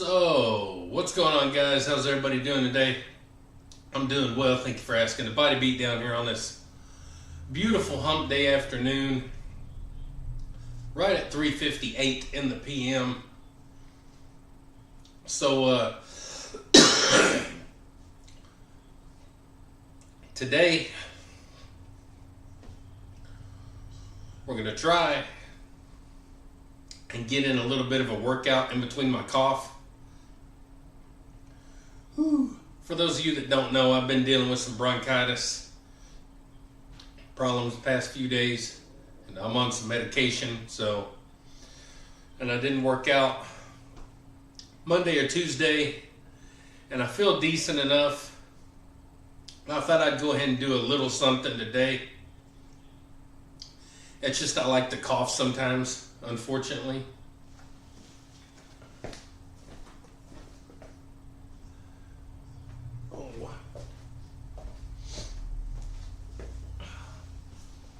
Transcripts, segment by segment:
So, what's going on, guys? How's everybody doing today? I'm doing well, thank you for asking. The Body Beat down here on this beautiful hump day afternoon, right at 3:58 in the PM. So, today we're going to try and get in a little bit of a workout in between my cough. For those of you that don't know, I've been dealing with some bronchitis problems the past few days, and I'm on some medication. And I didn't work out Monday or Tuesday, and I feel decent enough. I thought I'd go ahead and do a little something today. It's just I like to cough sometimes, unfortunately.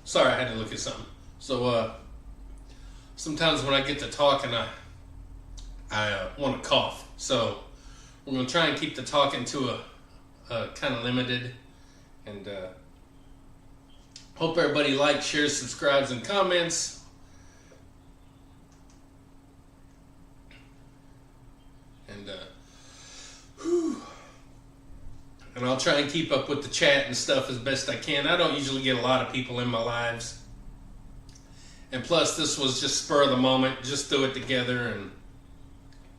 Sorry, I had to look at something. So, sometimes when I get to talking, I want to cough. So, we're going to try and keep the talking to a kind of limited. And hope everybody likes, shares, subscribes, and comments. And I'll try and keep up with the chat and stuff as best I can. I don't usually get a lot of people in my lives. And plus, this was just spur of the moment. Just do it together, and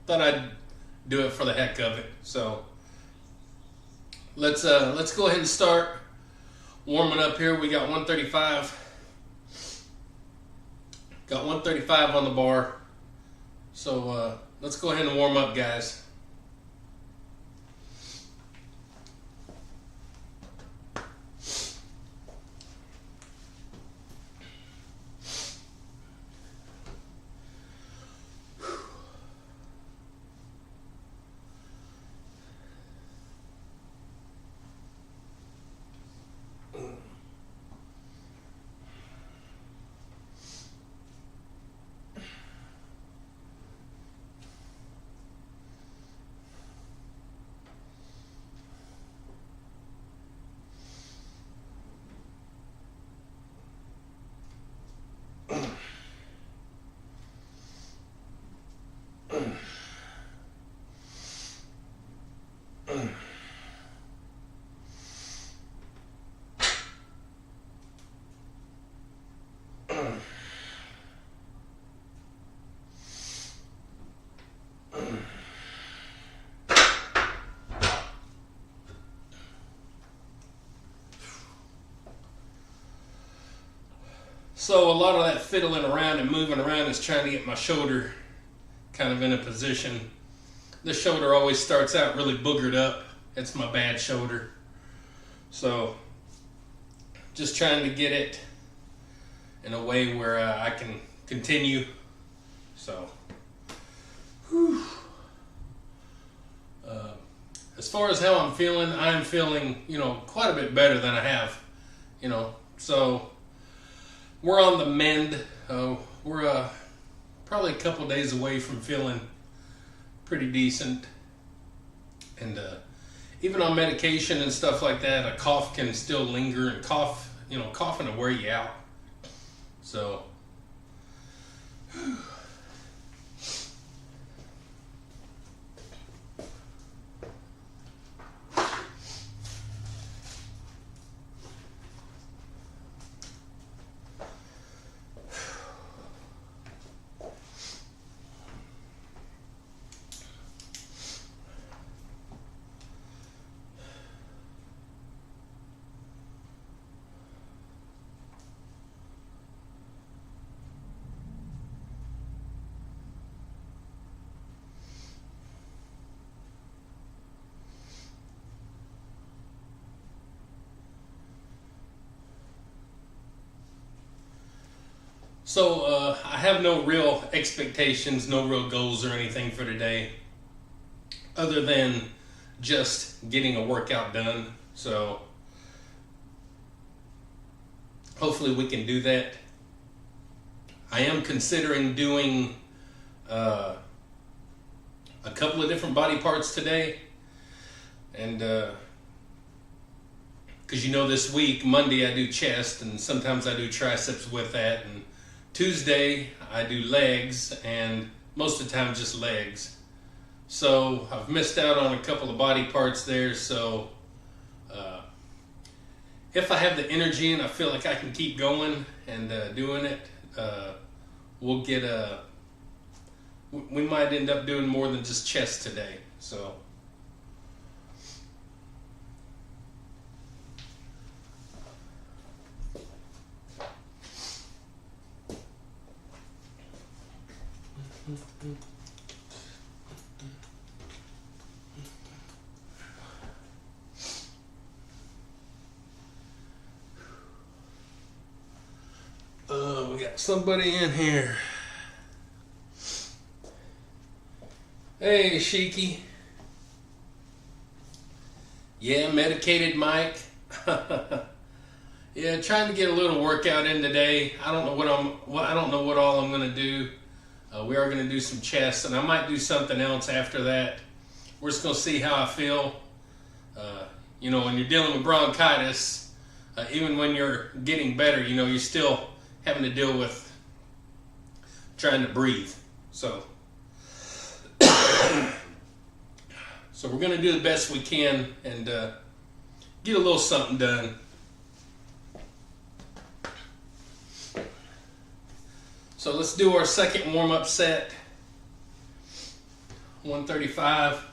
thought I'd do it for the heck of it. So let's go ahead and start warming up here. We got 135. Got 135 on the bar. So let's go ahead and warm up, guys. So a lot of that fiddling around and moving around is trying to get my shoulder kind of in a position. This shoulder always starts out really boogered up. It's my bad shoulder. So just trying to get it in a way where I can continue. So as far as how I'm feeling quite a bit better than I have, so we're on the mend. We're probably a couple days away from feeling pretty decent. And even on medication and stuff like that, a cough can still linger, and coughing will wear you out. So I have no real expectations, no real goals or anything for today, other than just getting a workout done. So hopefully we can do that. I am considering doing a couple of different body parts today. And because this week, Monday I do chest, and sometimes I do triceps with that. And Tuesday I do legs, and most of the time just legs. So I've missed out on a couple of body parts there. So if I have the energy and I feel like I can keep going and doing it, we'll get we might end up doing more than just chest today. So we got somebody in here. Hey, Sheiky. Yeah, medicated Mike. Yeah, trying to get a little workout in today. I don't know what all I'm gonna do. We are gonna do some chest, and I might do something else after that. We're just gonna see how I feel. When you're dealing with bronchitis, even when you're getting better, you're still having to deal with trying to breathe. So we're going to do the best we can and get a little something done. So let's do our second warm-up set. 135.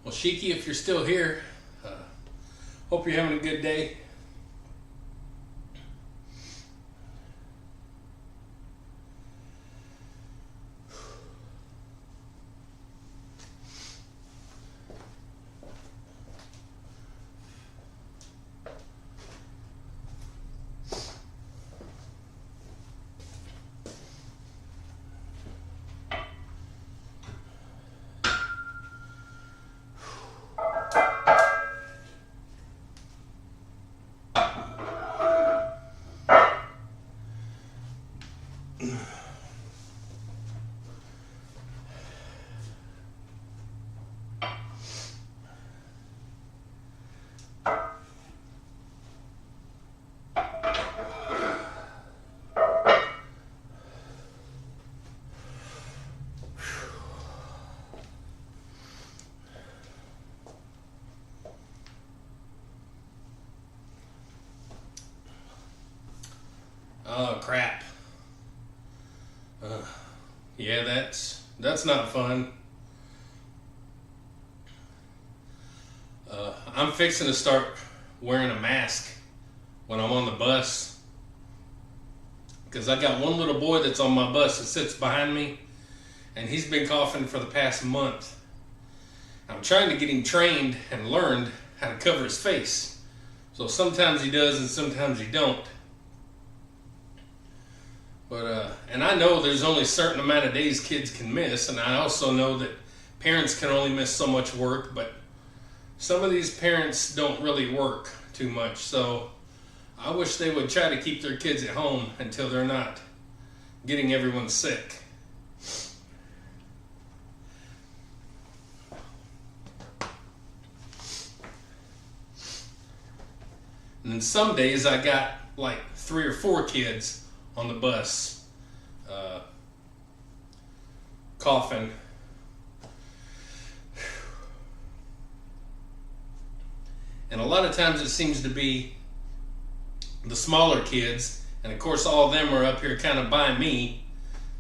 Well, Sheiky, if you're still here, hope you're having a good day. Oh, crap. Yeah, that's not fun. I'm fixing to start wearing a mask when I'm on the bus, because I got one little boy that's on my bus that sits behind me, and he's been coughing for the past month. I'm trying to get him trained and learned how to cover his face. So sometimes he does and sometimes he don't. But and I know there's only a certain amount of days kids can miss, and I also know that parents can only miss so much work, but some of these parents don't really work too much. So I wish they would try to keep their kids at home until they're not getting everyone sick. And then some days I got like 3 or 4 kids on the bus coughing. And a lot of times it seems to be the smaller kids, and of course all of them are up here kind of by me.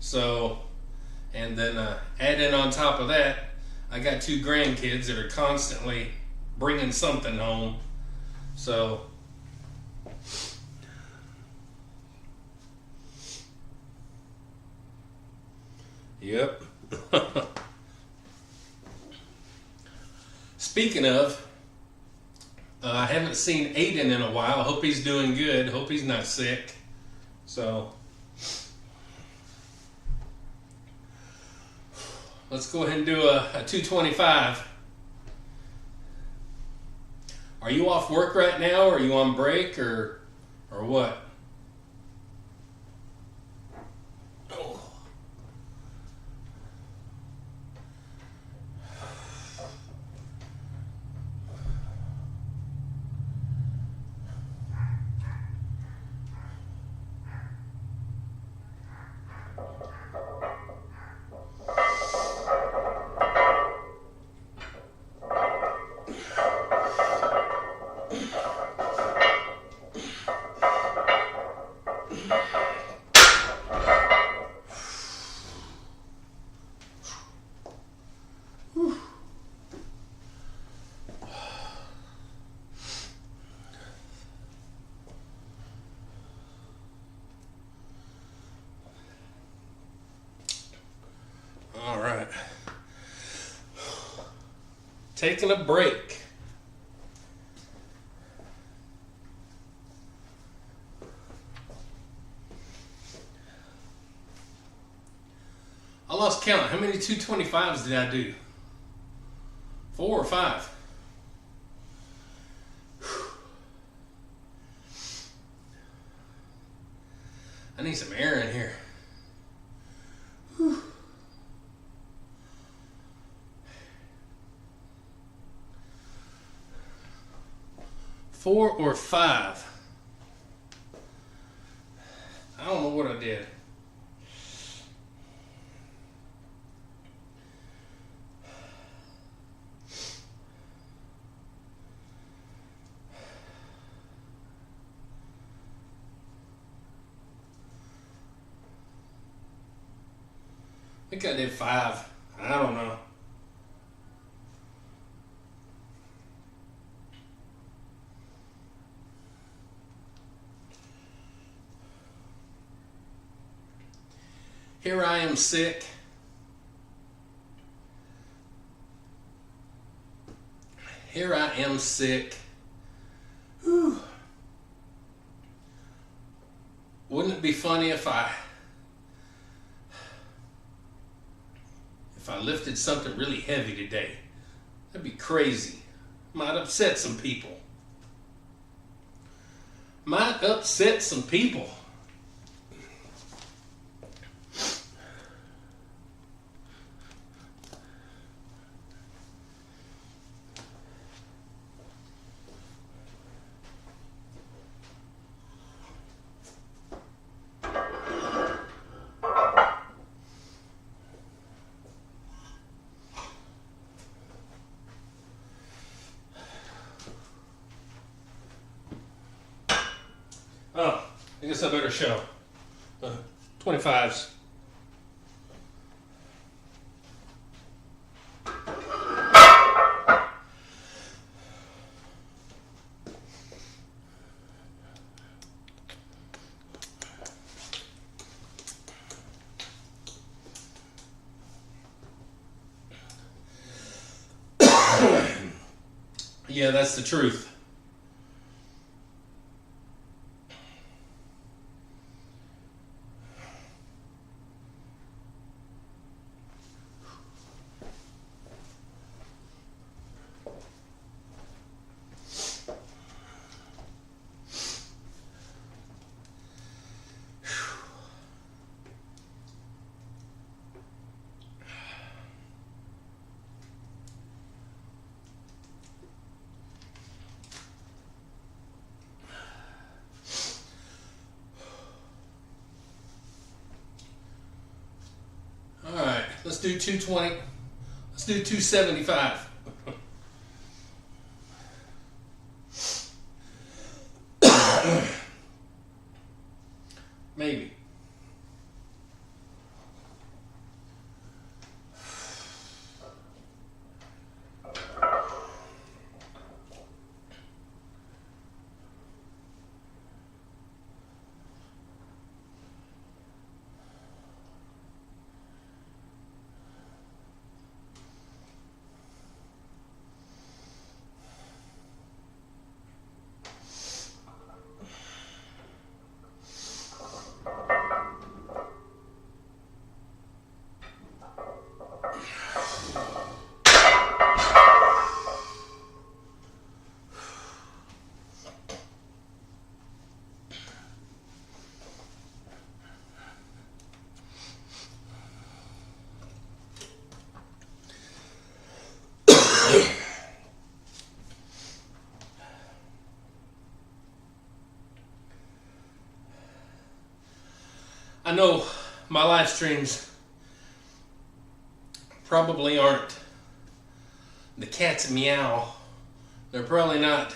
So, and then add in on top of that, I got 2 grandkids that are constantly bringing something home. So, yep. Speaking of, I haven't seen Aiden in a while. Hope he's doing good. Hope he's not sick. So, let's go ahead and do a 225. Are you off work right now? Or are you on break or what? Oh. All right. Taking a break. I lost count. How many 225s did I do? 4 or 5? I need some air in here. 4 or 5. I don't know what I did. I think I did 5. I don't know. Here I am sick. Here I am sick. Whew. Wouldn't it be funny if I lifted something really heavy today? That'd be crazy. Might upset some people. Might upset some people. Oh, I guess I better show. 25s. Yeah, that's the truth. Let's do 220. Let's do 275. Maybe. I know my live streams probably aren't the cat's meow. They're probably not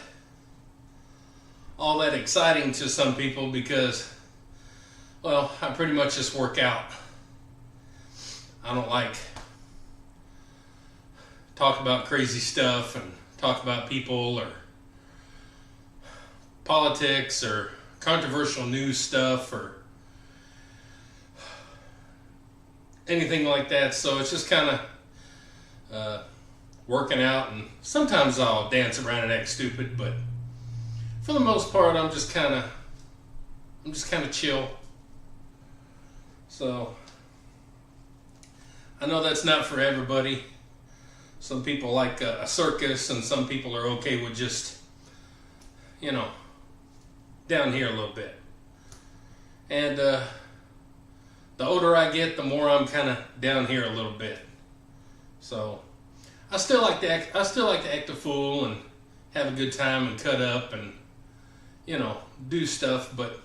all that exciting to some people because, well, I pretty much just work out. I don't like talk about crazy stuff and talk about people or politics or controversial news stuff or anything like that. So it's just kind of working out, and sometimes I'll dance around and act stupid, but for the most part I'm just kind of chill. So I know that's not for everybody. Some people like a circus, and some people are okay with just, down here a little bit. And the older I get, the more I'm kind of down here a little bit. So I still like to act a fool and have a good time and cut up and do stuff, but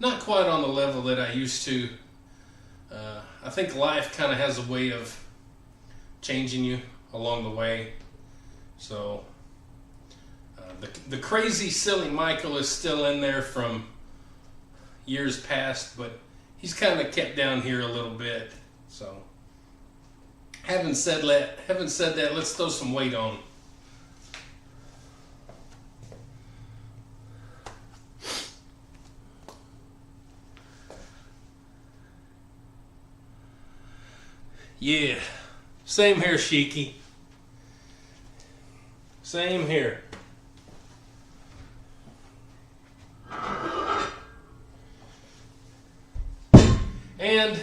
not quite on the level that I used to. I think life kind of has a way of changing you along the way. So the crazy, silly Michael is still in there from years past, but he's kind of kept down here a little bit. So having said that, let's throw some weight on. Yeah, same here, Sheiky. Same here. And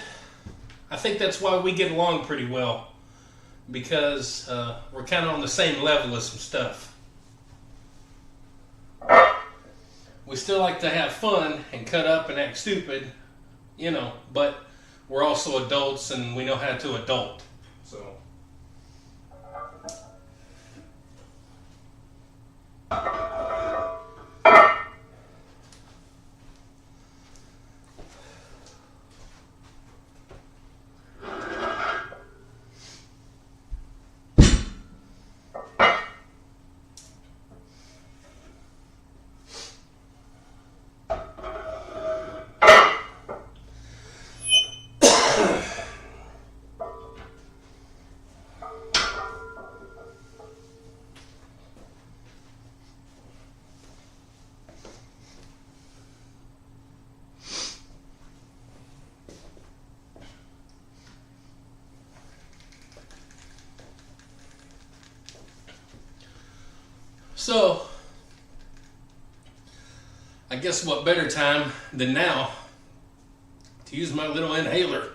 I think that's why we get along pretty well, because we're kind of on the same level as some stuff. We still like to have fun and cut up and act stupid, but we're also adults and we know how to adult. So So, I guess what better time than now to use my little inhaler.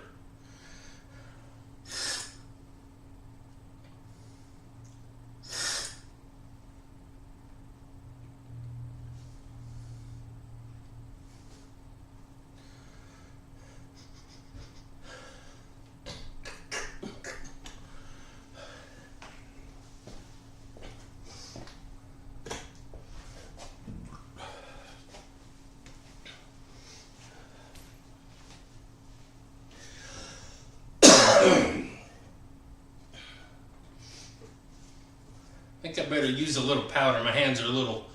I think I better use a little powder. My hands are a little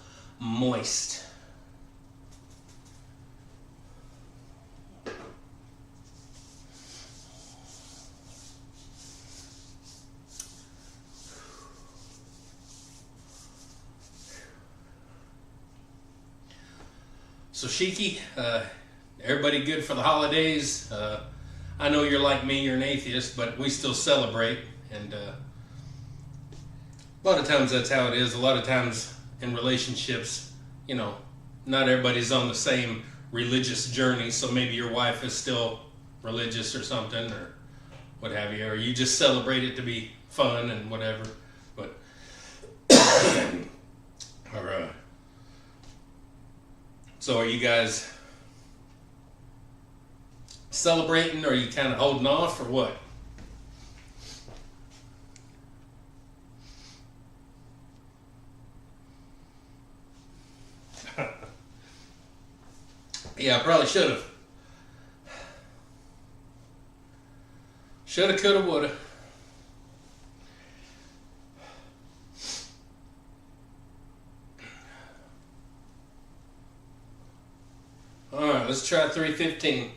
moist. So Shiki, everybody good for the holidays? I know you're like me, you're an atheist, but we still celebrate. And a lot of times that's how it is. A lot of times in relationships, not everybody's on the same religious journey. So maybe your wife is still religious or something, or what have you, or you just celebrate it to be fun and whatever. But so are you guys celebrating, or are you kind of holding off, or what? Yeah, I probably should have. Shoulda, coulda, woulda. All right, let's try 315.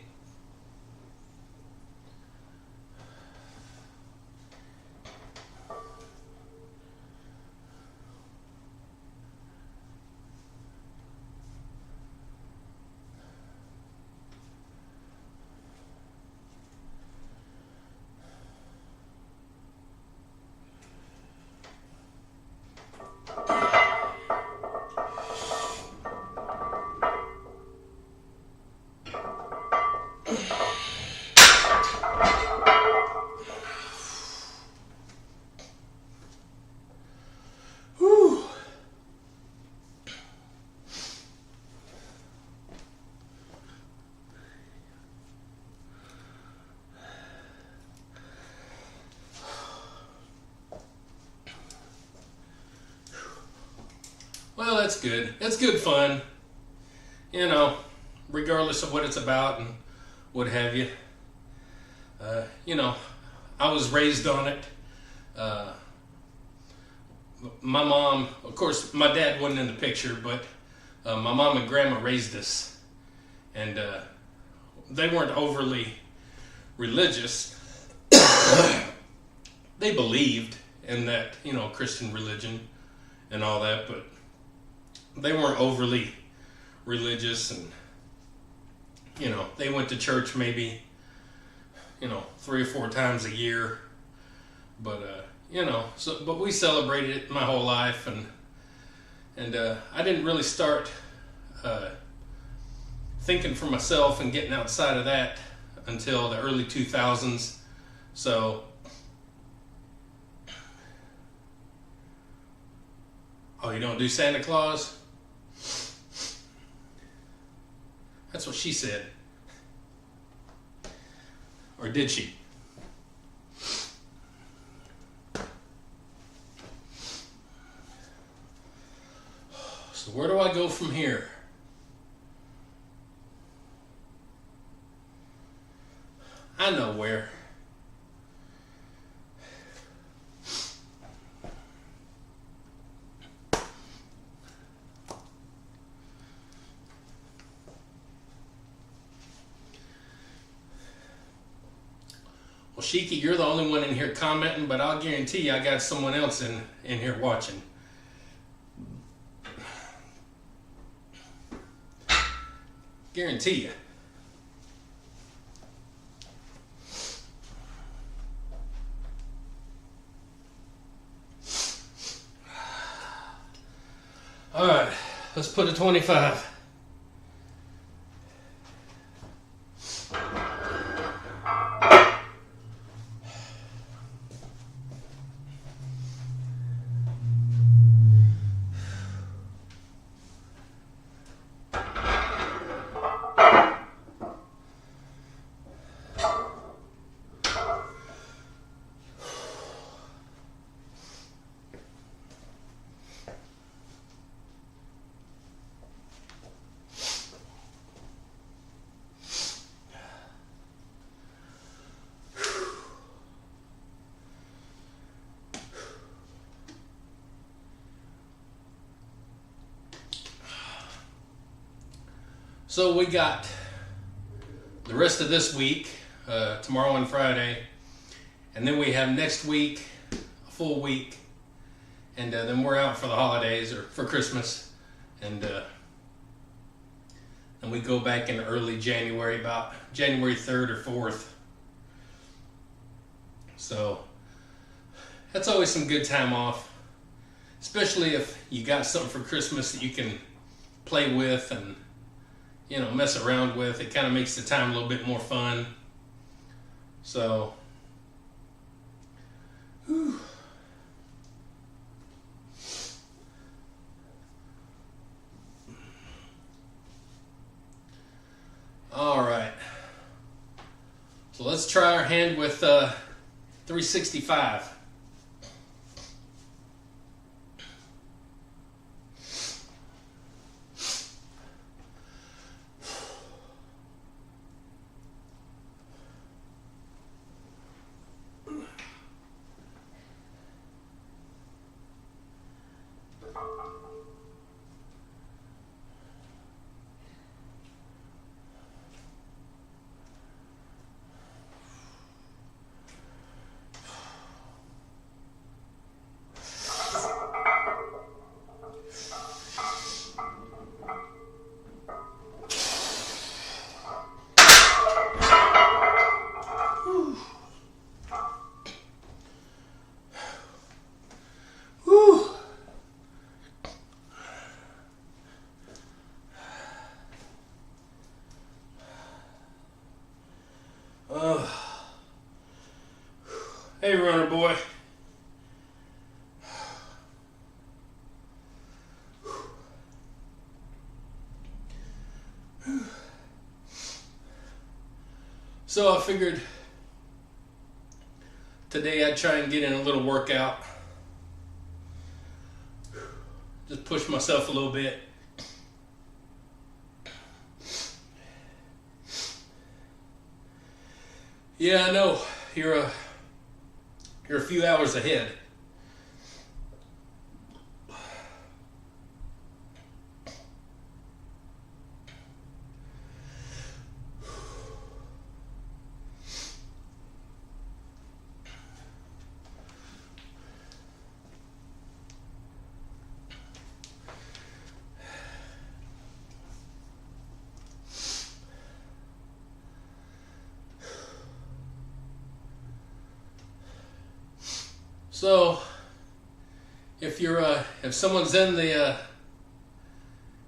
Well, that's good. That's good fun. Regardless of what it's about and what have you. I was raised on it. My mom, of course, my dad wasn't in the picture, but my mom and grandma raised us. And they weren't overly religious. They believed in that, Christian religion and all that, but they weren't overly religious, and they went to church maybe 3 or 4 times a year, but but we celebrated it my whole life, and I didn't really start thinking for myself and getting outside of that until the early 2000s. So you don't do Santa Claus? That's what she said. Or did she? So where do I go from here? I know where. Well, Shiki, you're the only one in here commenting, but I'll guarantee you I got someone else in here watching. Guarantee you. All right, let's put a 25. So we got the rest of this week, tomorrow and Friday, and then we have next week, a full week, and then we're out for the holidays or for Christmas, and and we go back in early January, about January 3rd or 4th. So that's always some good time off, especially if you got something for Christmas that you can play with and, you know, mess around with. It kind of makes the time a little bit more fun. So, whew. All right. So let's try our hand with 365. Hey, runner boy. So I figured today I'd try and get in a little workout. Just push myself a little bit. Yeah, I know. You're a few hours ahead. So, if someone's in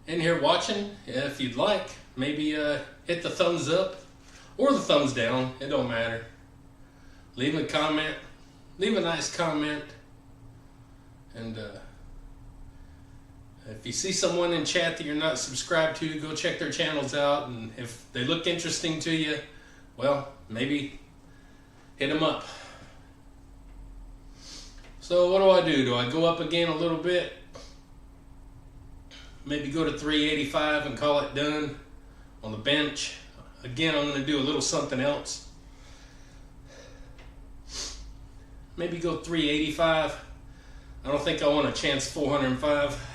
here watching, if you'd like, maybe hit the thumbs up or the thumbs down. It don't matter. Leave a comment. Leave a nice comment. And if you see someone in chat that you're not subscribed to, go check their channels out. And if they look interesting to you, well, maybe hit them up. So what do? Do I go up again a little bit? Maybe go to 385 and call it done on the bench. Again, I'm going to do a little something else. Maybe go 385. I don't think I want to chance 405.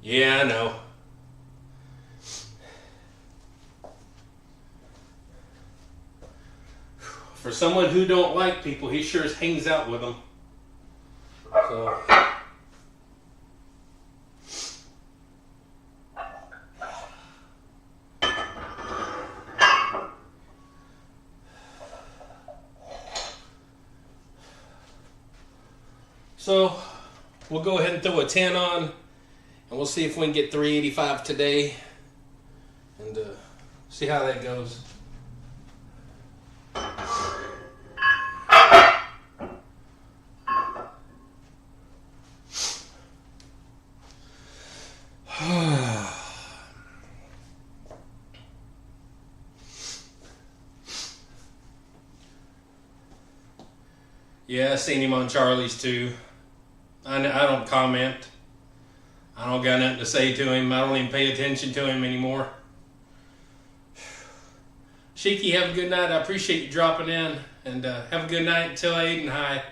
Yeah, I know. For someone who don't like people, he sure hangs out with them. So. So, we'll go ahead and throw a 10 on. And we'll see if we can get 385 today and see how that goes. Yeah, I seen him on Charlie's too. I don't comment. I don't got nothing to say to him. I don't even pay attention to him anymore. Sheiky, have a good night. I appreciate you dropping in. And have a good night. Tell Aiden hi.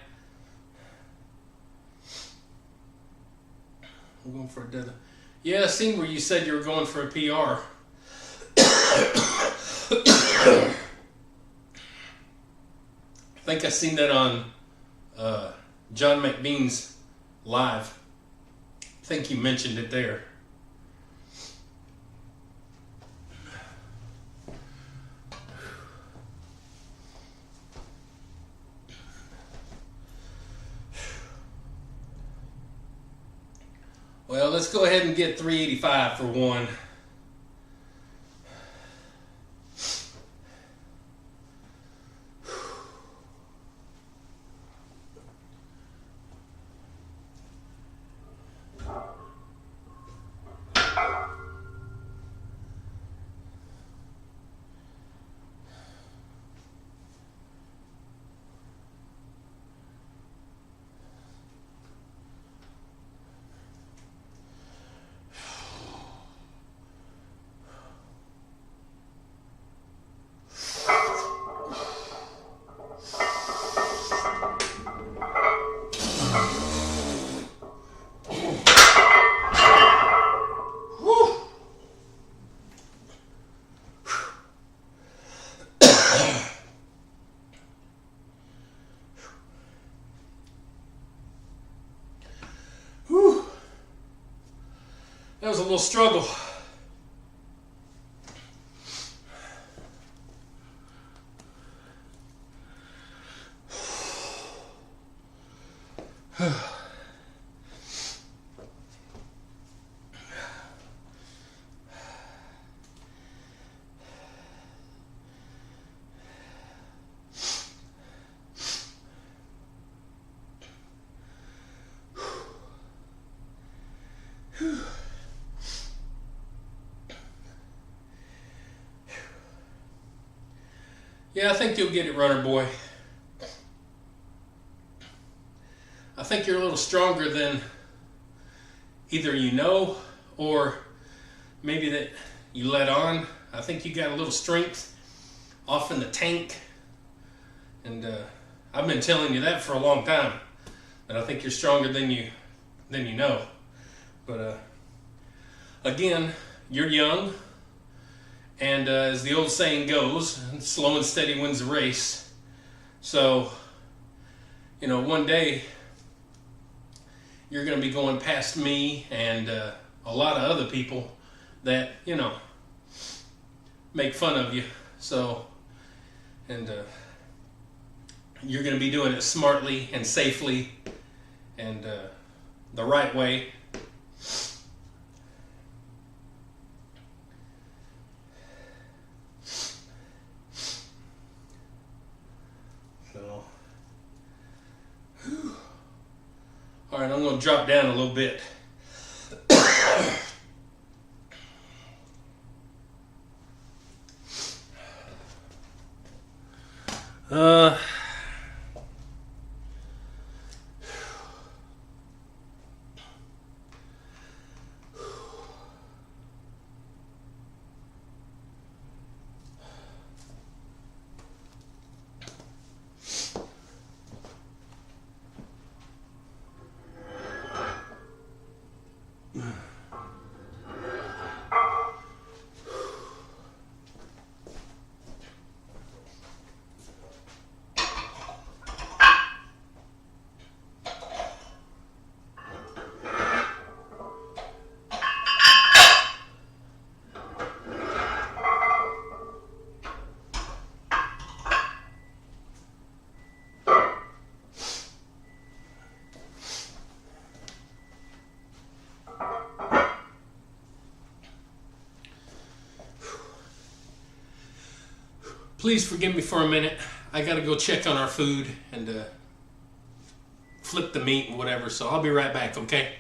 We're going for a deadlift. Yeah, I seen where you said you were going for a PR. I think I seen that on John McBean's live. I think you mentioned it there. Well, let's go ahead and get 385 for one. Whew. That was a little struggle. Yeah, I think you'll get it, runner boy. I think you're a little stronger than either you know or maybe that you let on. I think you got a little strength off in the tank. And I've been telling you that for a long time. That I think you're stronger than you know. But again, you're young. And as the old saying goes, slow and steady wins the race. So, you know, one day you're going to be going past me and a lot of other people that, you know, make fun of you. So, and you're going to be doing it smartly and safely and the right way. All right, I'm going to drop down a little bit. Please forgive me for a minute. I gotta go check on our food and flip the meat and whatever, so I'll be right back, okay?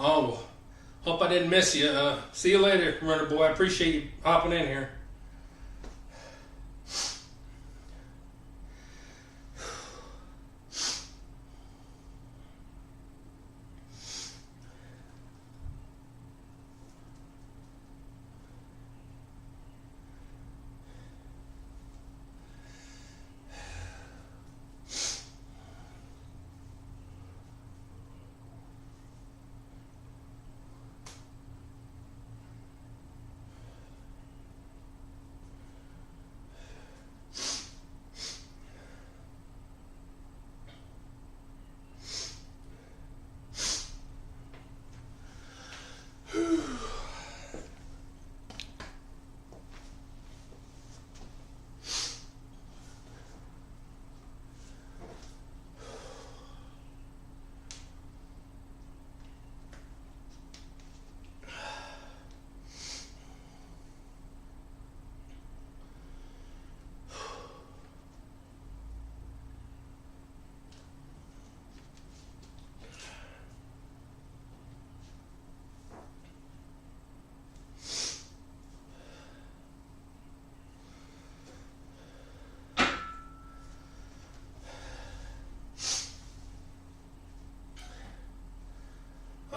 Oh, hope I didn't miss you. See you later, Runner Boy. I appreciate you hopping in here.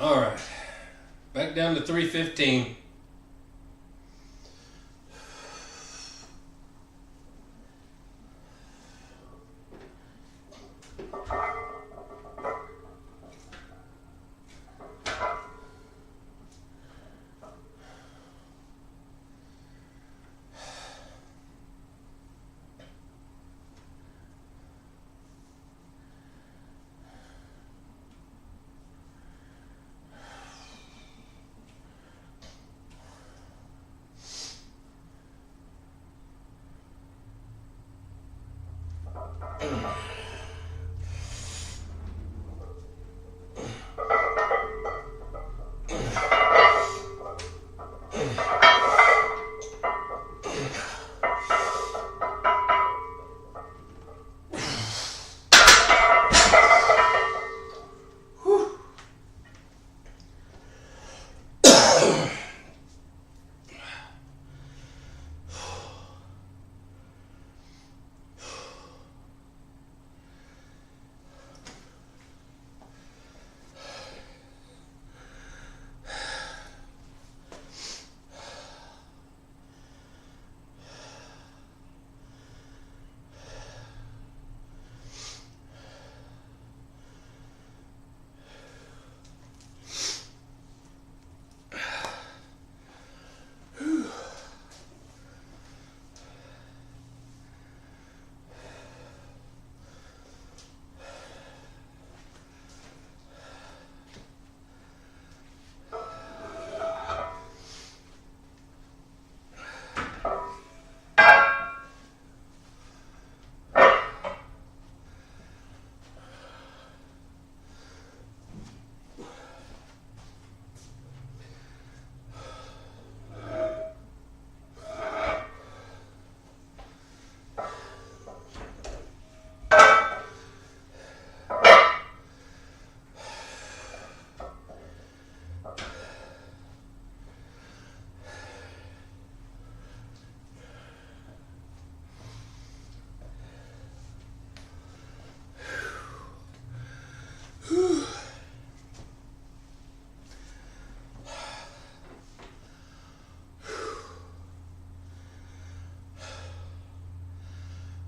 All right, back down to 315.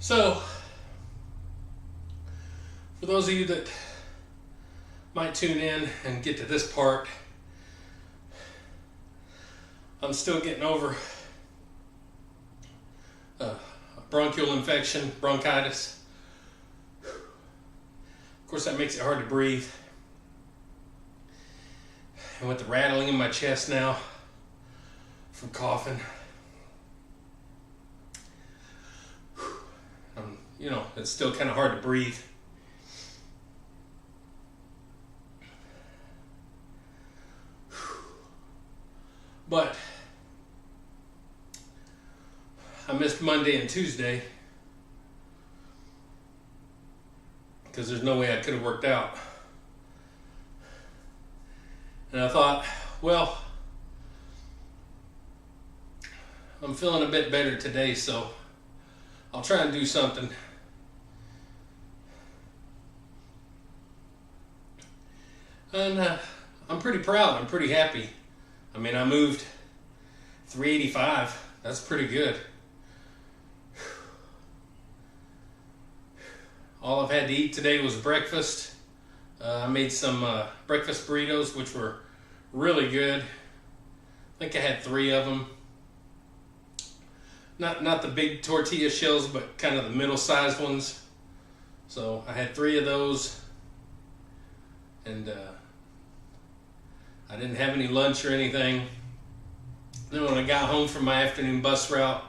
So, for those of you that might tune in and get to this part, I'm still getting over bronchial infection, bronchitis. Of course, that makes it hard to breathe. And with the rattling in my chest now from coughing, it's still kind of hard to breathe. But I missed Monday and Tuesday because there's no way I could have worked out. And I thought, well, I'm feeling a bit better today, so I'll try and do something. And I'm pretty proud. I'm pretty happy. I mean, I moved 385. That's pretty good. All I've had to eat today was breakfast. I made some breakfast burritos, which were really good. I think I had 3 of them. Not the big tortilla shells, but kind of the middle-sized ones. So I had 3 of those. And I didn't have any lunch or anything. Then when I got home from my afternoon bus route,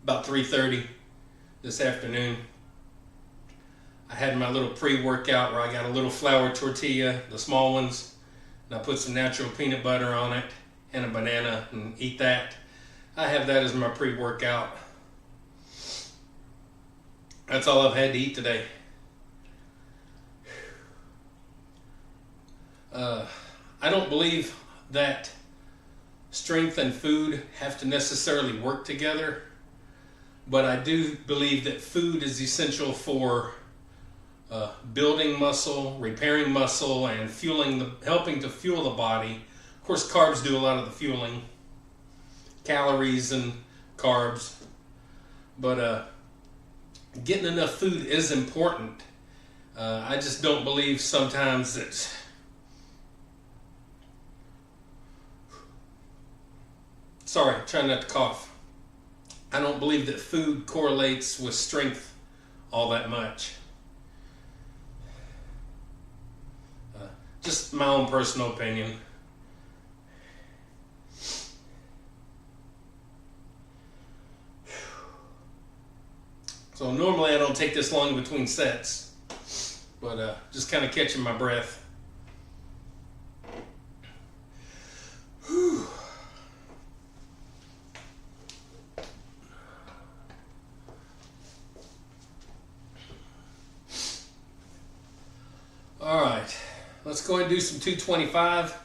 about 3:30 this afternoon, I had my little pre-workout where I got a little flour tortilla, the small ones, and I put some natural peanut butter on it and a banana and eat that. I have that as my pre-workout. That's all I've had to eat today. I don't believe that strength and food have to necessarily work together, but I do believe that food is essential for building muscle, repairing muscle, and helping to fuel the body. Of course, carbs do a lot of the fueling, calories and carbs, but getting enough food is important. I just don't believe sometimes that sorry, trying not to cough. I don't believe that food correlates with strength all that much. Just my own personal opinion. So normally I don't take this long between sets, but just kind of catching my breath. Whew. All right, let's go ahead and do some 225.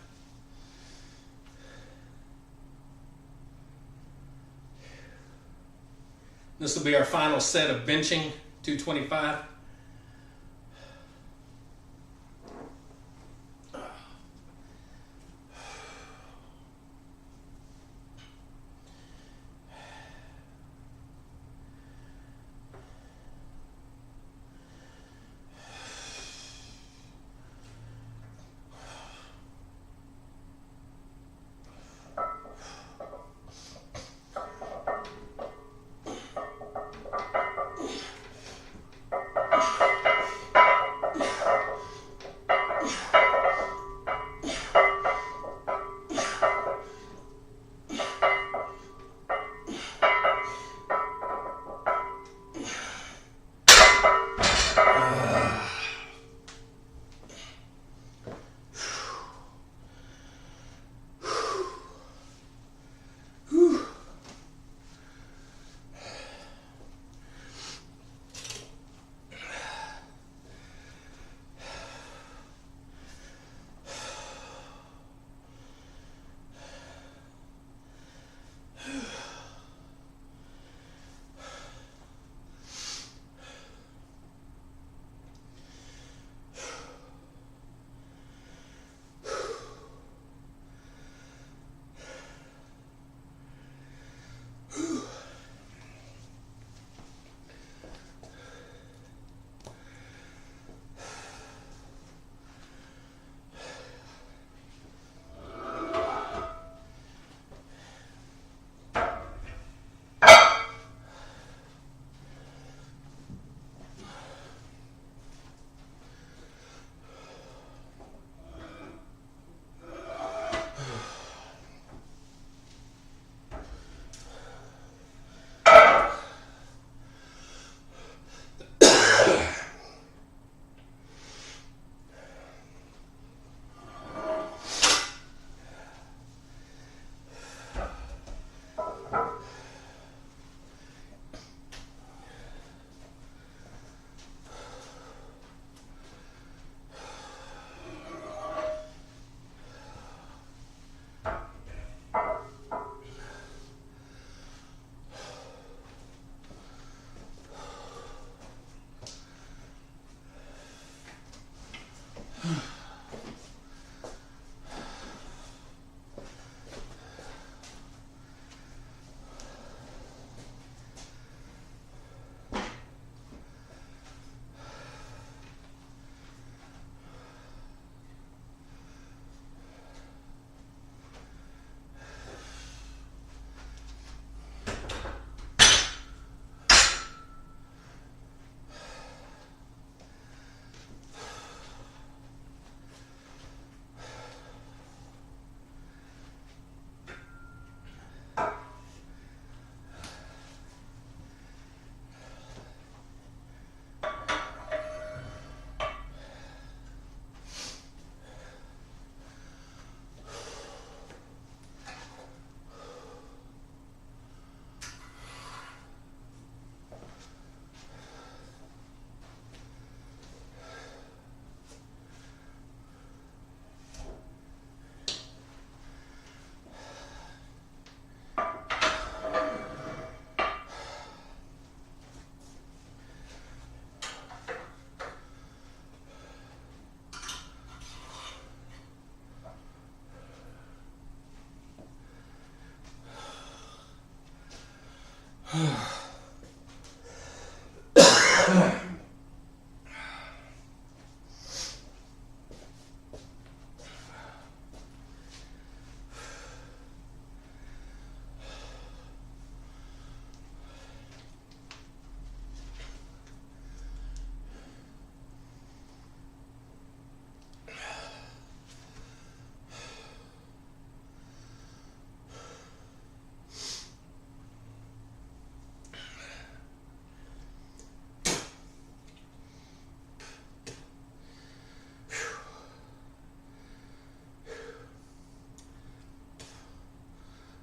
This will be our final set of benching, 225.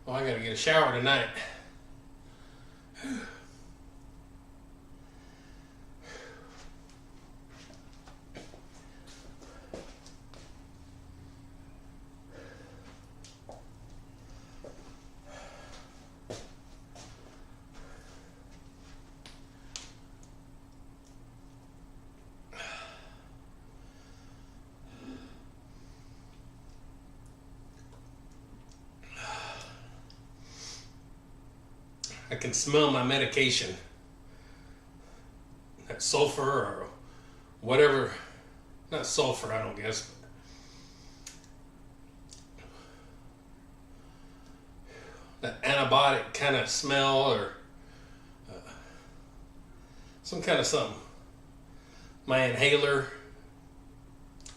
Oh, I gotta get a shower tonight. I can smell my medication. That sulfur or whatever. Not sulfur, I don't guess. That antibiotic kind of smell or some kind of something. My inhaler,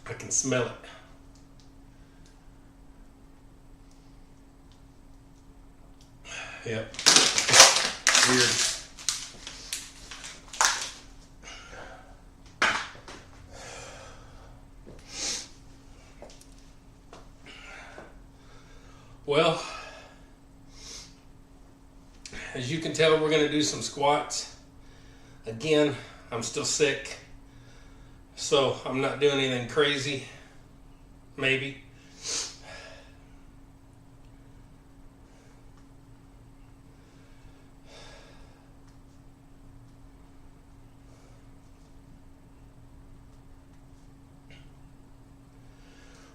I can smell it. Yep. Weird. Well, as you can tell, we're going to do some squats. Again, I'm still sick, so I'm not doing anything crazy. Maybe.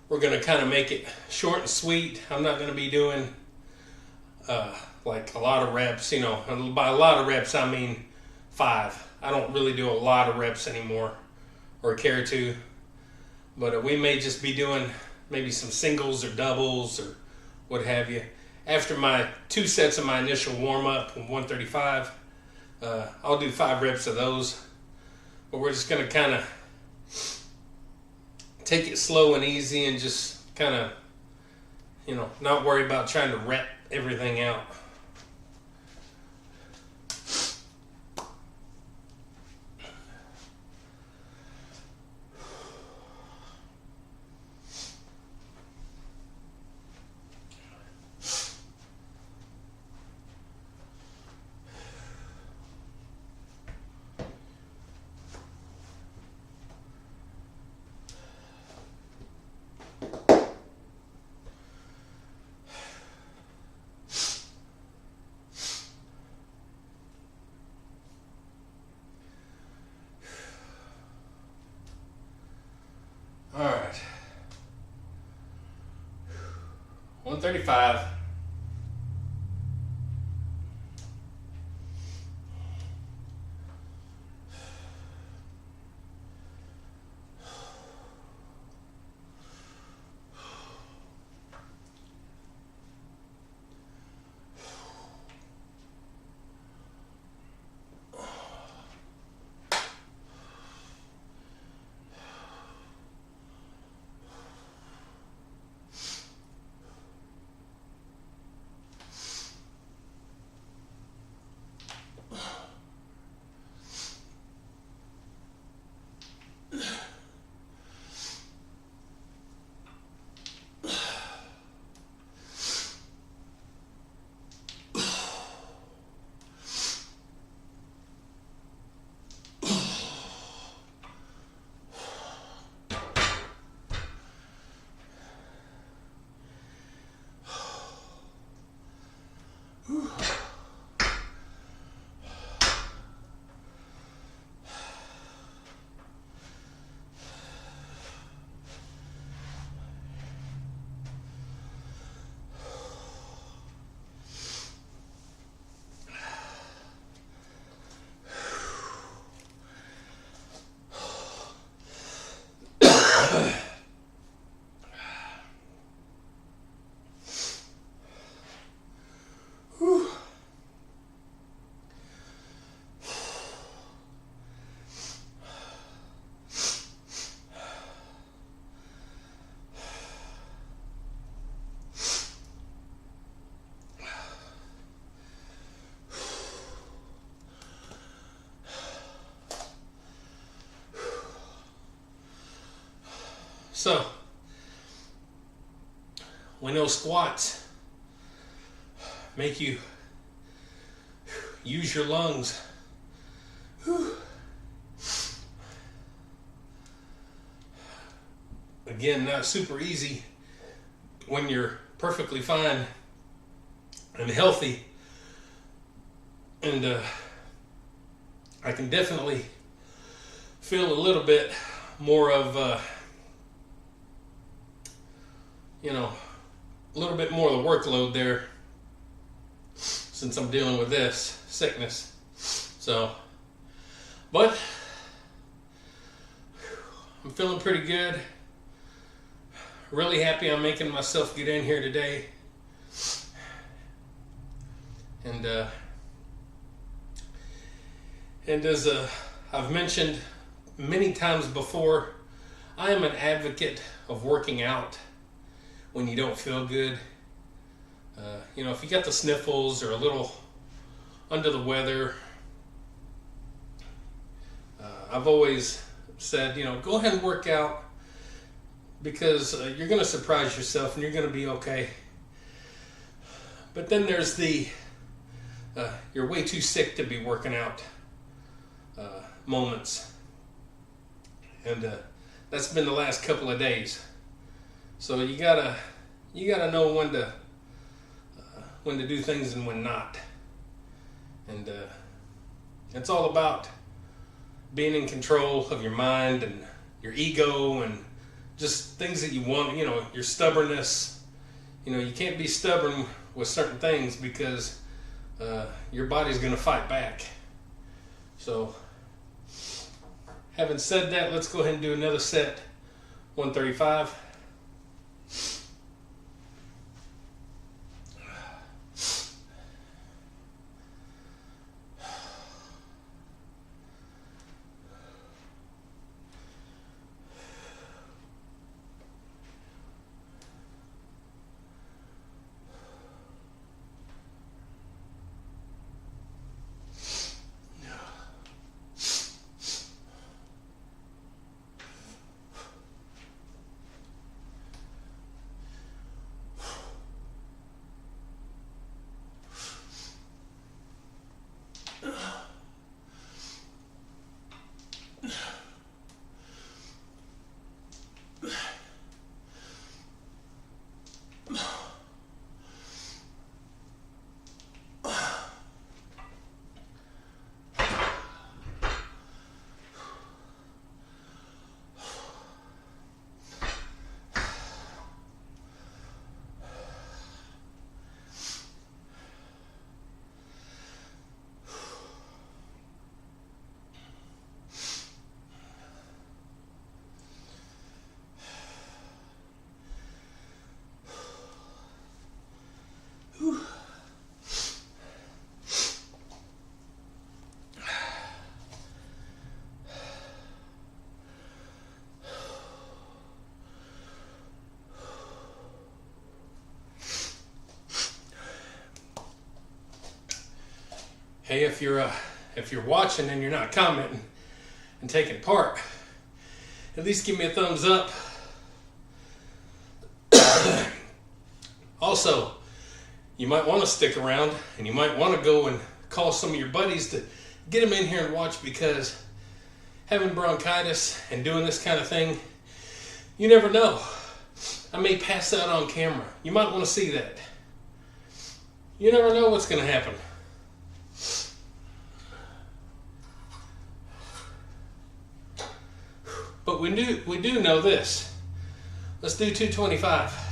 We're going to kind of make it short and sweet. I'm not going to be doing like a lot of reps. You know, by a lot of reps, I mean 5. I don't really do a lot of reps anymore or care to. But we may just be doing maybe some singles or doubles or what have you. After my 2 sets of my initial warm-up from 135, I'll do 5 reps of those. But we're just going to kind of take it slow and easy and just kind of, you know, not worry about trying to rep everything out. All right. 135. So, we know squats make you use your lungs. Whew. Again, not super easy when you're perfectly fine and healthy. And I can definitely feel a little bit more of, a little bit more of the workload there since I'm dealing with this sickness. So, but I'm feeling pretty good. Really happy I'm making myself get in here today. And as I've mentioned many times before, I am an advocate of working out when you don't feel good. If you got the sniffles or a little under the weather, I've always said, go ahead and work out, because you're going to surprise yourself and you're going to be okay. But then there's the you're way too sick to be working out moments. And that's been the last couple of days. So you gotta know when to do things and when not. And it's all about being in control of your mind and your ego and just things that you want, your stubbornness. You can't be stubborn with certain things because your body's going to fight back. So, having said that, let's go ahead and do another set, 135. Hey, if you're watching and you're not commenting and taking part, at least give me a thumbs up. Also, you might want to stick around and you might want to go and call some of your buddies to get them in here and watch, because having bronchitis and doing this kind of thing, you never know. I may pass out on camera. You might want to see that. You never know what's going to happen. But we do know this. Let's do 225.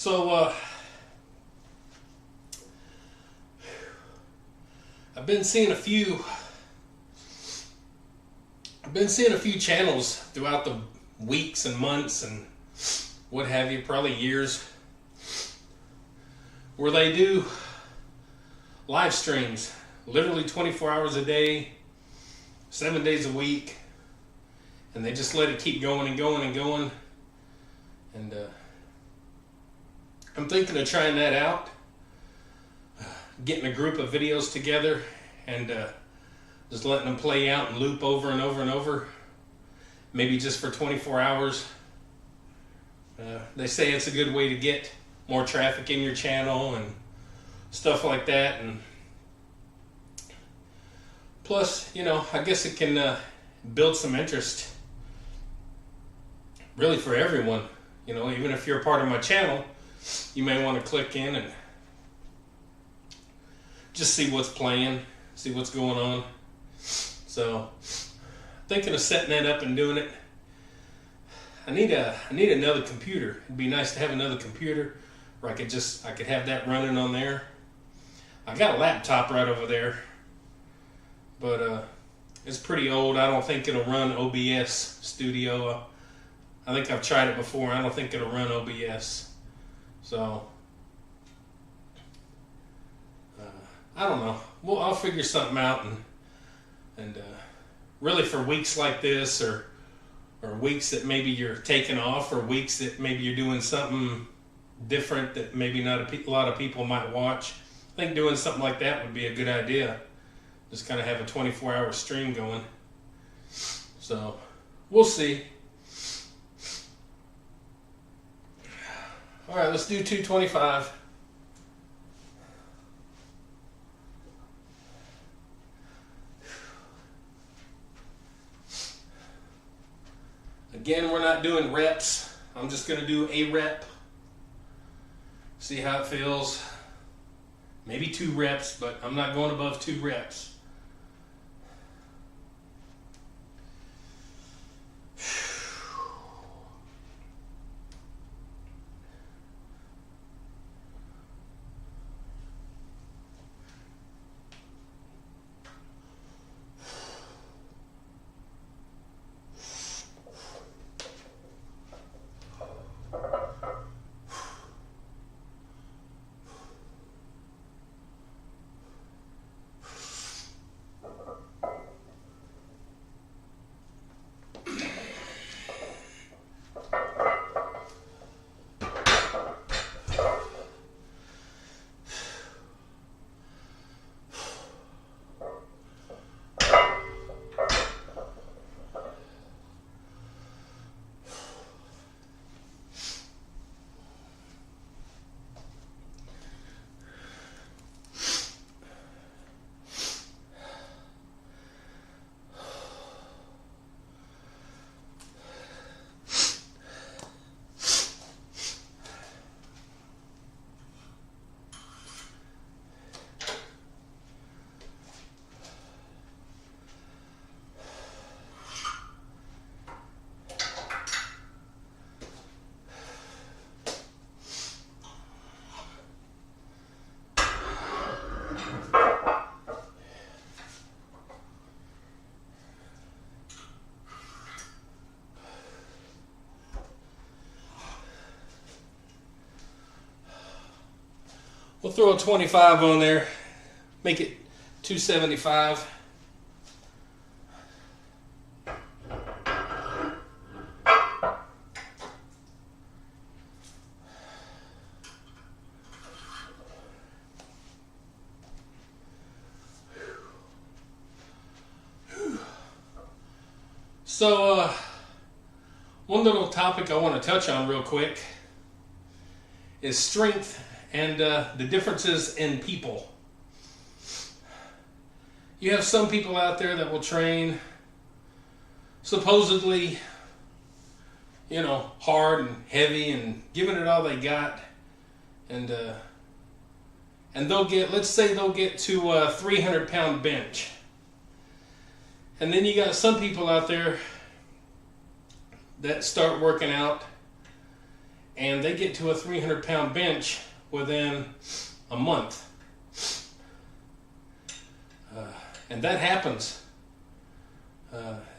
So I've been seeing a few channels throughout the weeks and months and what have you, probably years, where they do live streams, literally 24 hours a day, 7 days a week, and they just let it keep going and going and going. And I'm thinking of trying that out, getting a group of videos together and just letting them play out and loop over and over and over, maybe just for 24 hours. They say it's a good way to get more traffic in your channel and stuff like that. And plus, you know, I guess it can build some interest really for everyone. You know, even if you're a part of my channel, you may want to click in and just see what's playing, see what's going on. So, thinking of setting that up and doing it. I need another computer. It'd be nice to have another computer where I could have that running on there. I got a laptop right over there, but it's pretty old. I don't think it'll run OBS Studio. I think I've tried it before. I don't think it'll run OBS. So, I don't know. Well, I'll figure something out, and really for weeks like this, or weeks that maybe you're taking off, or weeks that maybe you're doing something different that maybe not a lot of people might watch, I think doing something like that would be a good idea. Just kind of have a 24-hour stream going. So, we'll see. All right, let's do 225. Again, we're not doing reps. I'm just going to do a rep. See how it feels. Maybe 2 reps, but I'm not going above 2 reps. We'll throw a 25 on there, make it 275. So, one little topic I want to touch on real quick is strength and the differences in people. You have some people out there that will train supposedly, you know, hard and heavy and giving it all they got, and they'll get, let's say they'll get to a 300-pound bench. And then you got some people out there that start working out and they get to a 300-pound bench within a month. And that happens.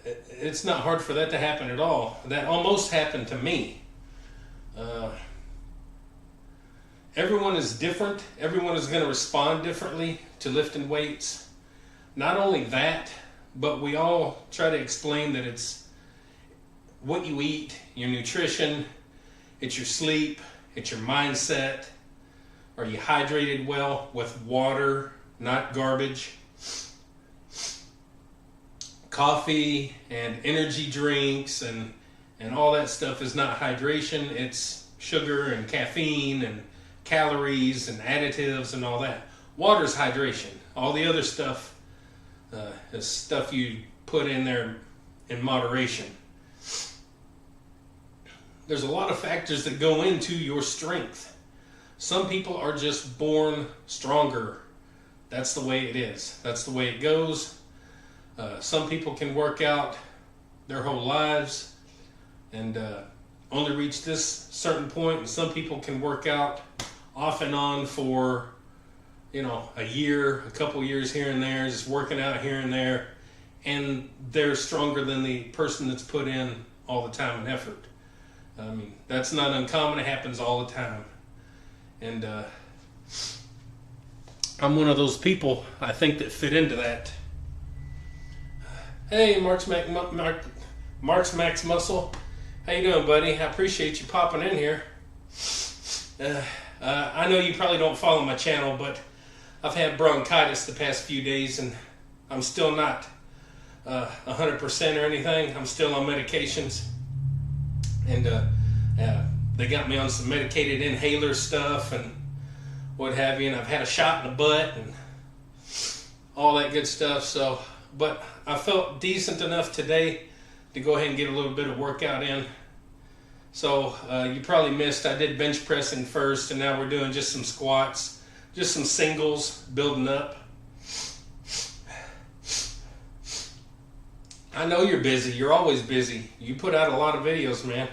It's not hard for that to happen at all. That almost happened to me. Everyone is different. Everyone is going to respond differently to lifting weights. Not only that, but we all try to explain that it's what you eat, your nutrition, it's your sleep, it's your mindset. Are you hydrated well with water, not garbage? Coffee and energy drinks and all that stuff is not hydration. It's sugar and caffeine and calories and additives and all that. Water's hydration. All the other stuff is stuff you put in there in moderation. There's a lot of factors that go into your strength. Some people are just born stronger. That's the way it is. That's the way it goes. Some people can work out their whole lives and only reach this certain point, and some people can work out off and on for, a year, a couple years here and there, just working out here and there, and they're stronger than the person that's put in all the time and effort. I mean, that's not uncommon. It happens all the time. And I'm one of those people, I think, that fit into that. Hey, Mark's Max Muscle. How you doing, buddy? I appreciate you popping in here. I know you probably don't follow my channel, but I've had bronchitis the past few days, and I'm still not 100% or anything. I'm still on medications, and they got me on some medicated inhaler stuff and what have you, and I've had a shot in the butt and all that good stuff. So, but I felt decent enough today to go ahead and get a little bit of workout in. So you probably missed, I did bench pressing first, and now we're doing just some squats, just some singles, building up. I know you're busy. You're always busy. You put out a lot of videos, man.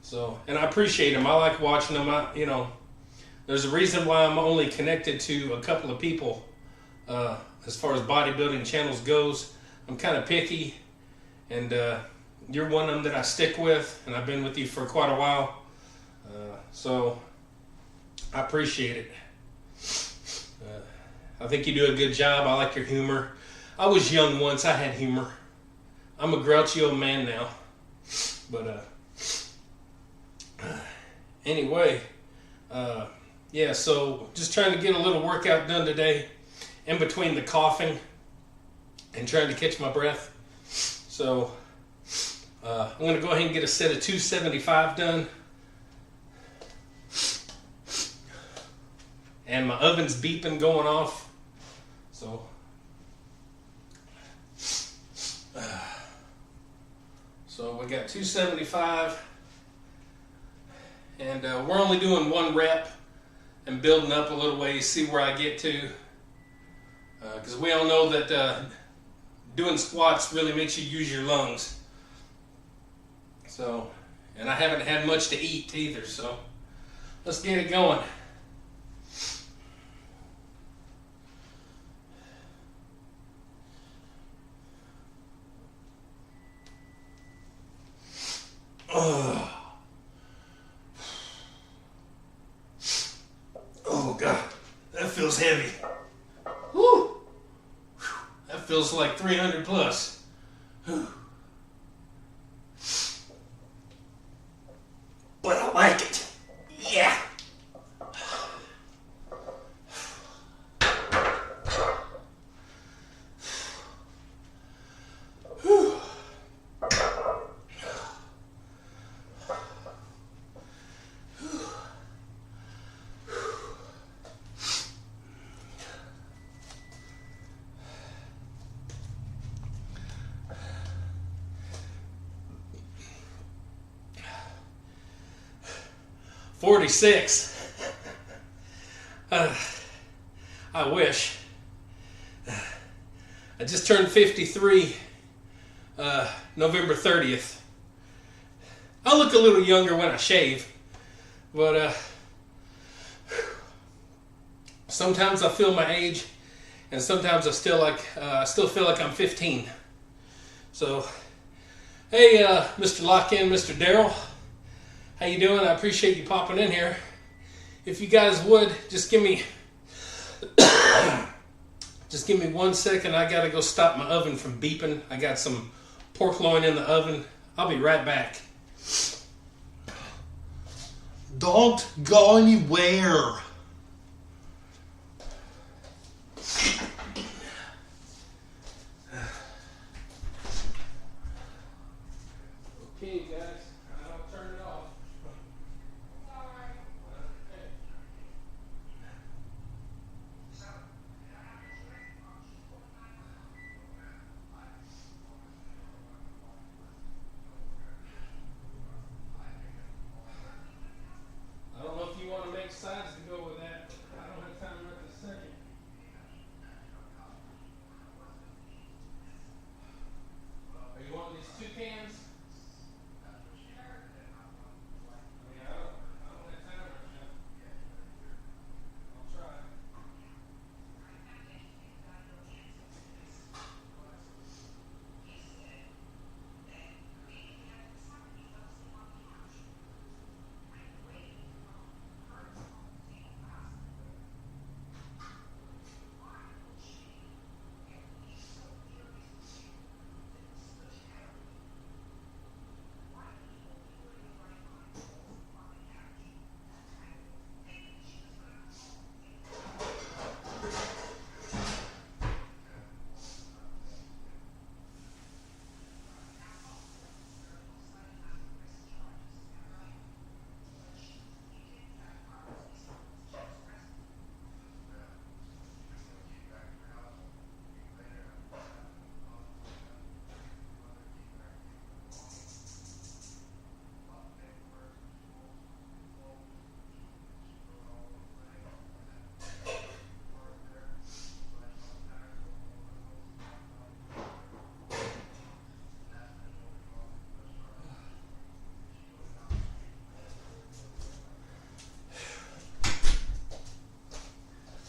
So, and I appreciate them. I like watching them. There's a reason why I'm only connected to a couple of people as far as bodybuilding channels goes. I'm kind of picky, and you're one of them that I stick with, and I've been with you for quite a while. So I appreciate it. I think you do a good job. I like your humor. I was young once. I had humor. I'm a grouchy old man now. But anyway, yeah, so just trying to get a little workout done today in between the coughing and trying to catch my breath. So I'm going to go ahead and get a set of 275 done. And my oven's beeping, going off. So we got 275. And we're only doing one rep and building up a little ways, see where I get to. Because we all know that doing squats really makes you use your lungs. So, and I haven't had much to eat either, so let's get it going. Oh God, that feels heavy. Woo! That feels like 300 plus. But I like it. Yeah. Whew. 46. I wish. I just turned 53 November 30th. I look a little younger when I shave. But sometimes I feel my age, and sometimes I still feel like I'm 15. So, hey, Mr. Lock-In, Mr. Daryl, how you doing? I appreciate you popping in here. If you guys would just give me 1 second. I gotta go stop my oven from beeping. I got some pork loin in the oven. I'll be right back. Don't go anywhere. Okay, guys, I'll turn it off. I don't know if you want to make sides to go with that, but I don't have time right this second. Are you wanting these 2 cans? I don't have time right now. I'll try.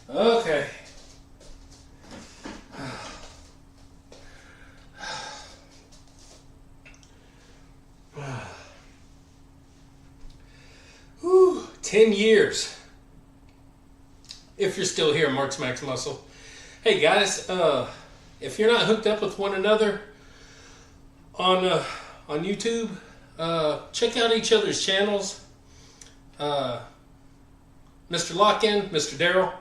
Okay. Whew, 10 years. If you're still here, Mark's Max Muscle. Hey guys, if you're not hooked up with one another on YouTube, check out each other's channels. Mr. Lock-In, Mr. Daryl.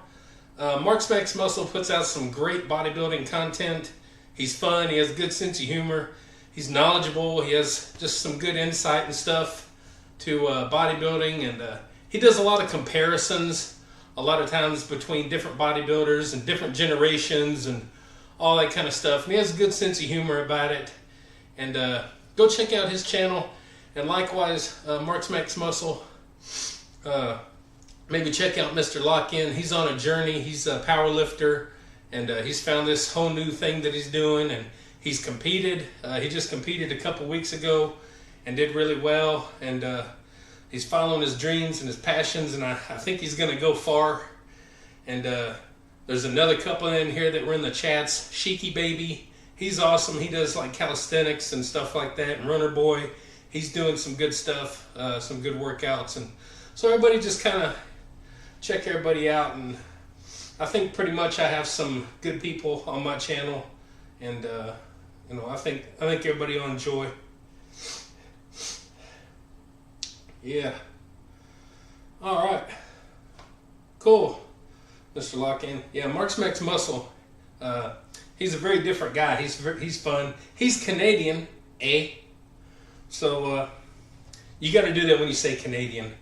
Mark's Max Muscle puts out some great bodybuilding content. He's fun. He has a good sense of humor. He's knowledgeable. He has just some good insight and stuff to bodybuilding, and he does a lot of comparisons a lot of times between different bodybuilders and different generations and all that kind of stuff. And he has a good sense of humor about it. And go check out his channel. And likewise, Mark's Max Muscle. Maybe check out Mr. Lock-In. He's on a journey. He's a power lifter, and he's found this whole new thing that he's doing, and he's competed. He just competed a couple weeks ago and did really well, and he's following his dreams and his passions, and I think he's going to go far. And there's another couple in here that were in the chats. Sheiky Baby, he's awesome. He does like calisthenics and stuff like that, and Runner Boy, he's doing some good stuff, some good workouts. And so everybody just kind of check everybody out, and I think pretty much I have some good people on my channel, and you know, I think everybody will enjoy. Yeah. All right. Cool, Mr. Lock-In. Yeah, Mark's Max Muscle. He's a very different guy. He's fun. He's Canadian, eh? So you got to do that when you say Canadian.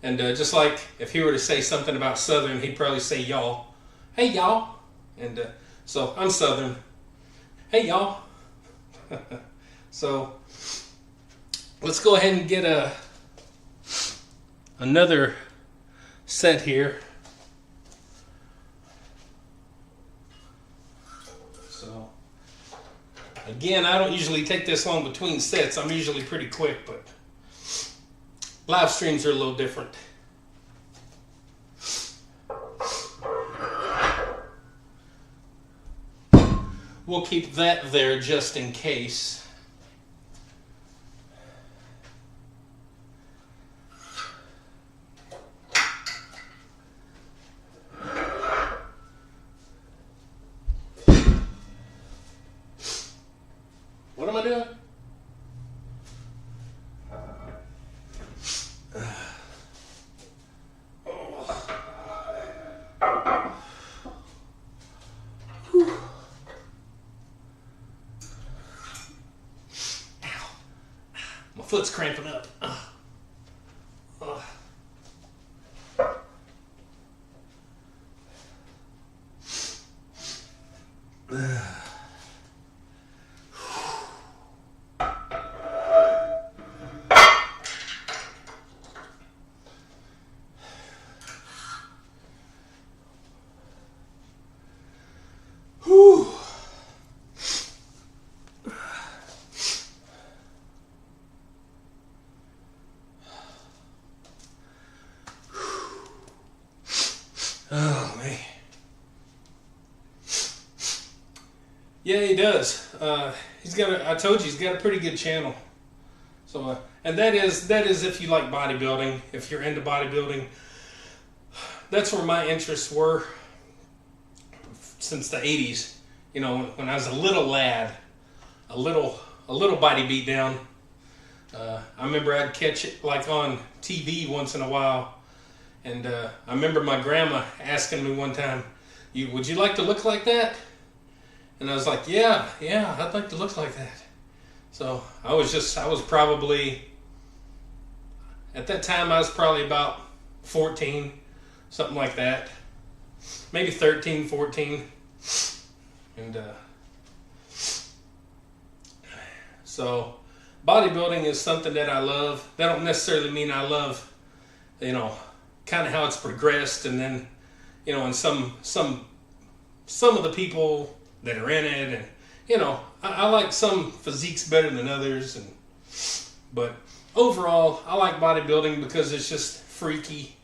And just like if he were to say something about Southern, he'd probably say y'all. Hey, y'all. And so I'm Southern. Hey, y'all. So let's go ahead and get another set here. So again, I don't usually take this long between sets. I'm usually pretty quick, but Live streams are a little different. We'll keep that there just in case. What am I doing? My foot's cramping up. Whew. Oh man. Yeah, he does. I told you, he's got a pretty good channel. So, and that is if you like bodybuilding, if you're into bodybuilding. That's where my interests were since the 80s. You know, when I was a little lad, a little body beat down. I remember I'd catch it like on TV once in a while. And I remember my grandma asking me one time, would you like to look like that? And I was like, yeah, I'd like to look like that. So I was probably, at that time I was probably about 14, something like that. Maybe 13, 14. And so bodybuilding is something that I love. That don't necessarily mean I love, kind of how it's progressed, and then, and some of the people that are in it, and I like some physiques better than others, but overall I like bodybuilding because it's just freaky.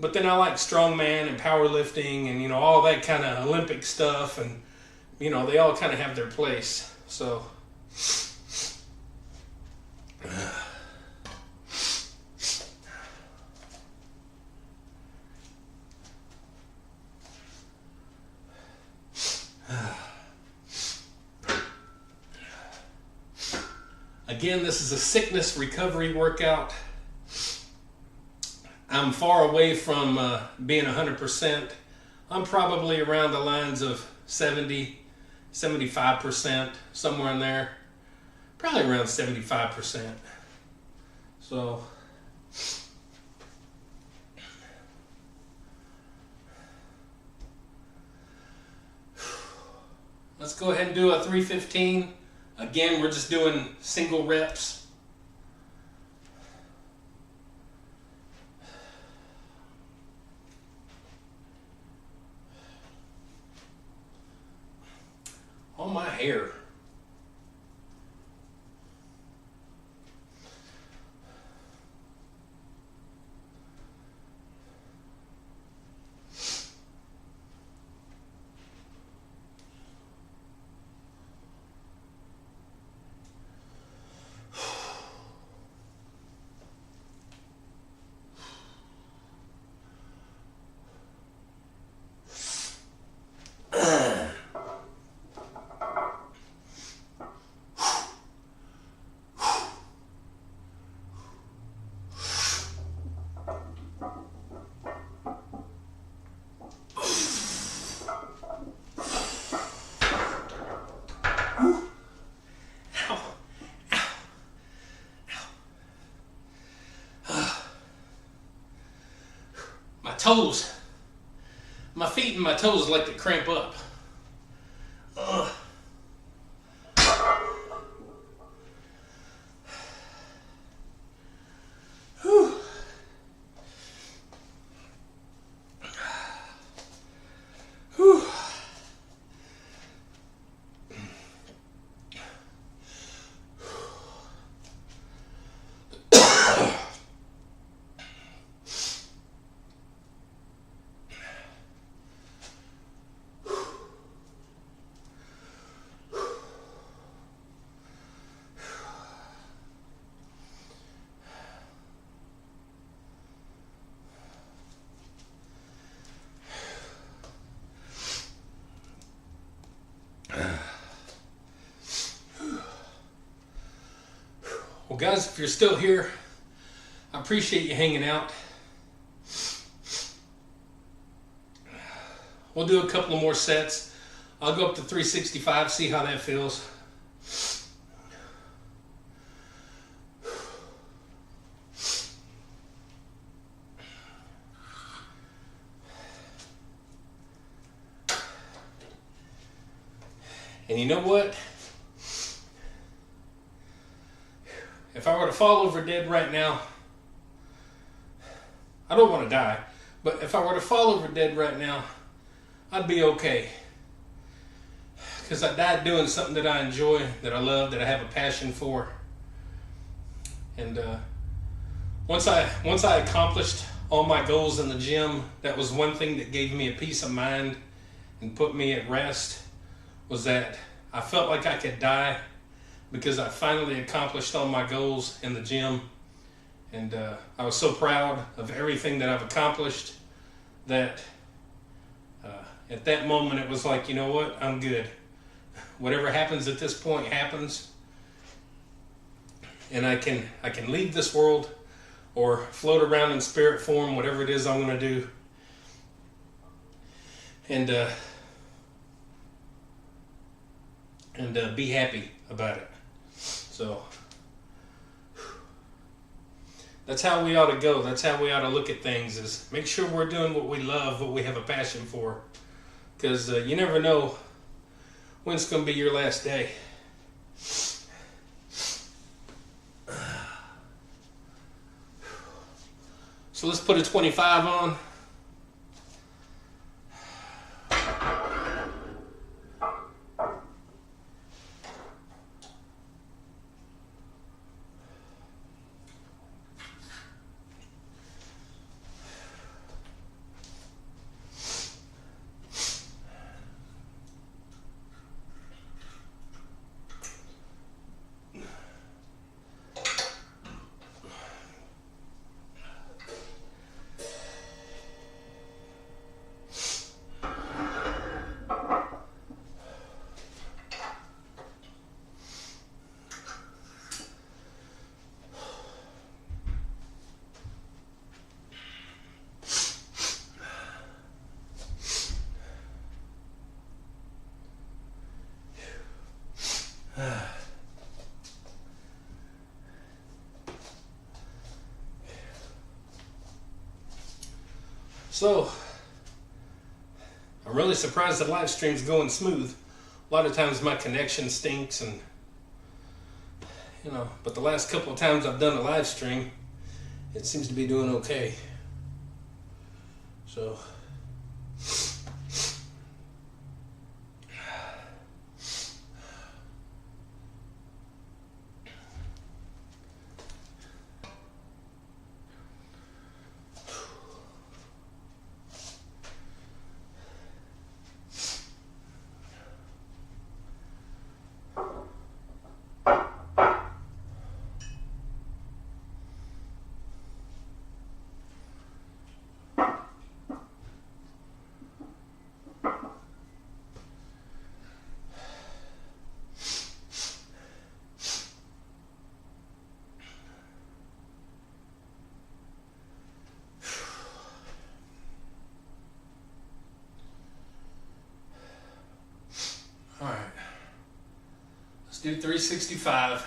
But then I like strongman and powerlifting and all that kind of Olympic stuff, and they all kind of have their place. So again, this is a sickness recovery workout. I'm far away from being 100%. I'm probably around the lines of 70, 75%, somewhere in there. Probably around 75%. So let's go ahead and do a 315. Again, we're just doing single reps. Oh, my hair. Toes, my feet and my toes like to cramp up. Whew. Whew. Well, guys, if you're still here, I appreciate you hanging out. We'll do a couple of more sets. I'll go up to 365, see how that feels. And you know what? If I were to fall over dead right now, I don't want to die, but if I were to fall over dead right now, I'd be okay. Because I died doing something that I enjoy, that I love, that I have a passion for. And once I accomplished all my goals in the gym, that was one thing that gave me a peace of mind and put me at rest, was that I felt like I could die because I finally accomplished all my goals in the gym. And I was so proud of everything that I've accomplished that at that moment it was like, you know what, I'm good. Whatever happens at this point happens. And I can leave this world or float around in spirit form, whatever it is I'm going to do. And be happy about it. So that's how we ought to go. That's how we ought to look at things, is make sure we're doing what we love, what we have a passion for. Because you never know when it's going to be your last day. So let's put a 25 on. So, I'm really surprised the live stream's going smooth. A lot of times my connection stinks, and but the last couple of times I've done a live stream, it seems to be doing okay. So, all right. Let's do 365.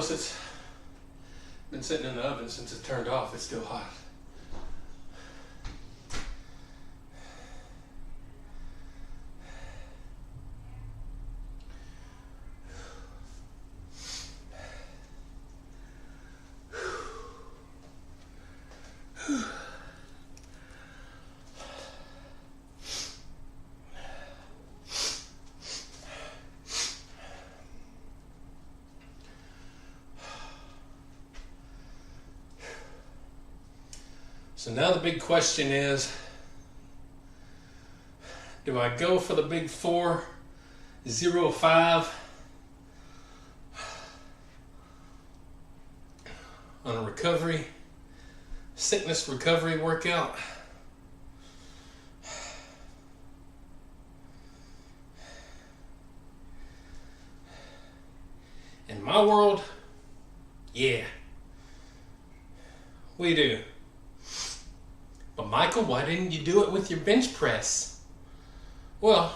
Plus, it's been sitting in the oven since it turned off. It's still hot. So now the big question is, do I go for the big 4-0-5 on a sickness recovery workout? In my world, yeah, we do. But Michael, why didn't you do it with your bench press? Well,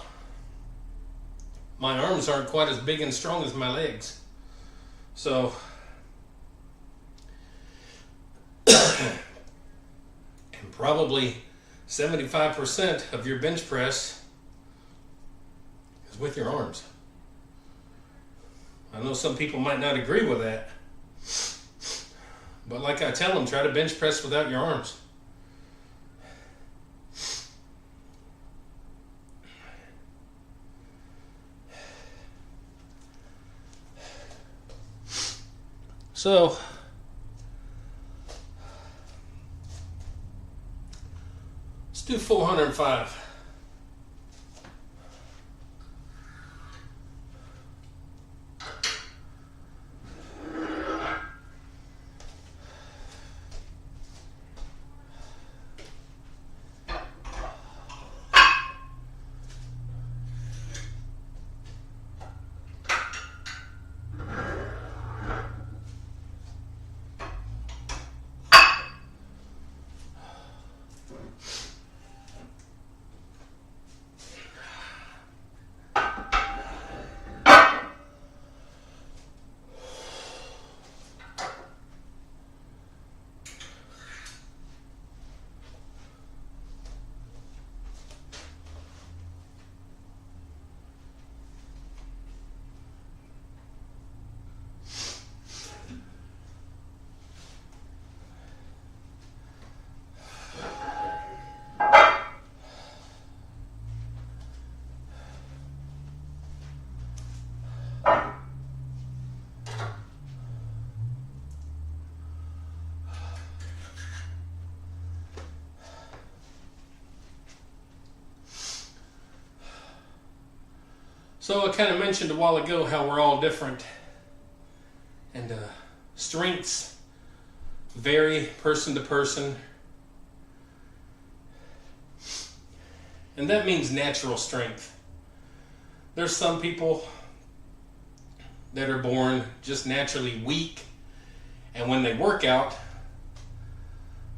my arms aren't quite as big and strong as my legs. So, and probably 75% of your bench press is with your arms. I know some people might not agree with that. But like I tell them, try to bench press without your arms. So, let's do 405. So I kind of mentioned a while ago how we're all different, and strengths vary person to person, and that means natural strength. There's some people that are born just naturally weak, and when they work out,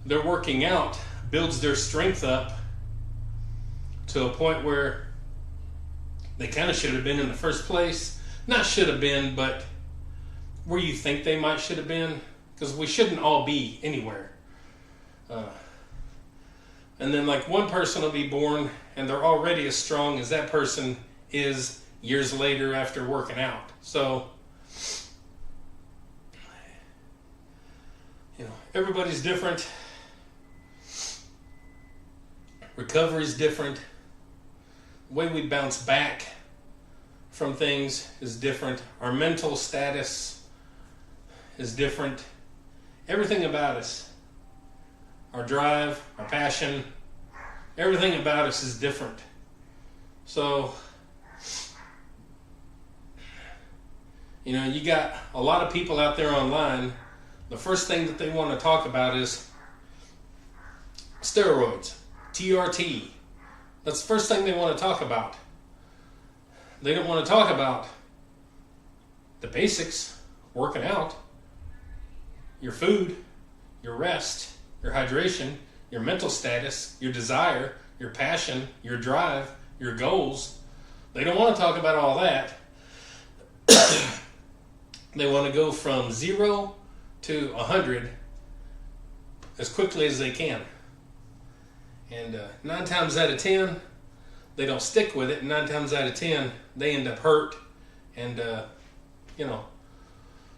their working out builds their strength up to a point where they kind of should have been in the first place. Not should have been, but where you think they might should have been. Because we shouldn't all be anywhere. And then like one person will be born and they're already as strong as that person is years later after working out. So, you know, everybody's different. Recovery's different. The way we bounce back from things is different. Our mental status is different. Everything about us, our drive, our passion, everything about us is different. So, you know, you got a lot of people out there online. The first thing that they want to talk about is steroids, TRT. That's the first thing they want to talk about. They don't want to talk about the basics, working out, your food, your rest, your hydration, your mental status, your desire, your passion, your drive, your goals. They don't want to talk about all that. They want to go from 0 to 100 as quickly as they can. And 9 times out of 10, they don't stick with it. 9 times out of 10, they end up hurt and,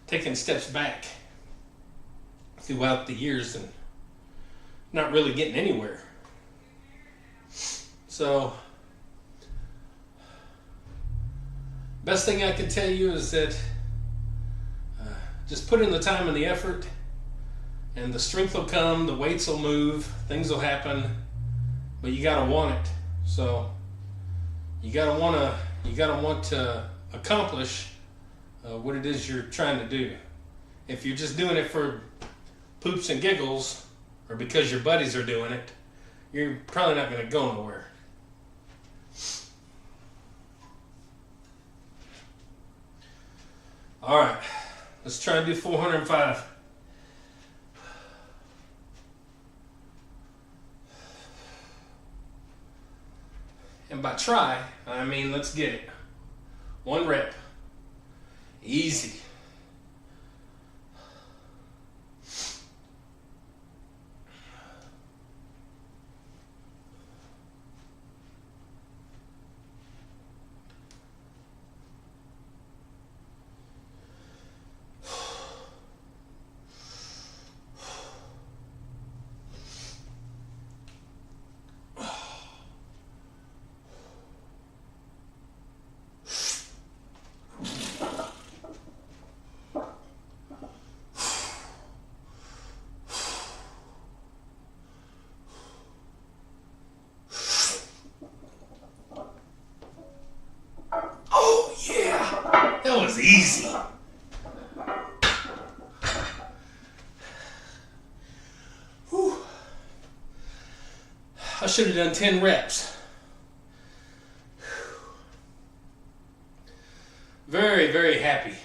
taking steps back throughout the years and not really getting anywhere. So, best thing I can tell you is that just put in the time and the effort, and the strength will come, the weights will move, things will happen, but you gotta want it. So you gotta want to accomplish what it is you're trying to do. If you're just doing it for poops and giggles, or because your buddies are doing it, you're probably not going to go nowhere. All right, let's try and do 405. And by try, I mean let's get it. 1 rep. Easy. That was easy. Whew. I should have done 10 reps. Very, very happy.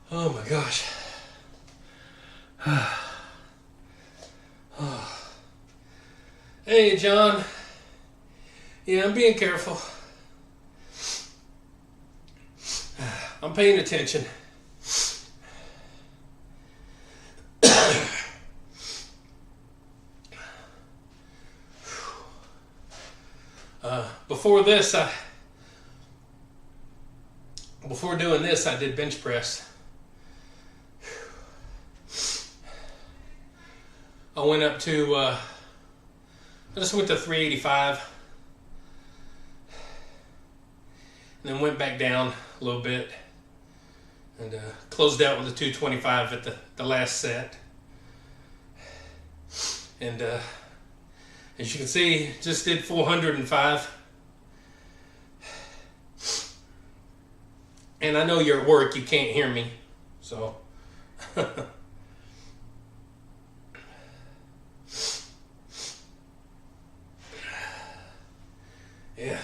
Oh my gosh. Hey, John. Yeah, I'm being careful. I'm paying attention. Before doing this, I did bench press. I went up to, I just went to 385, and then went back down a little bit, and closed out with a 225 at the last set. And as you can see, just did 405. And I know you're at work, you can't hear me, so. Yeah.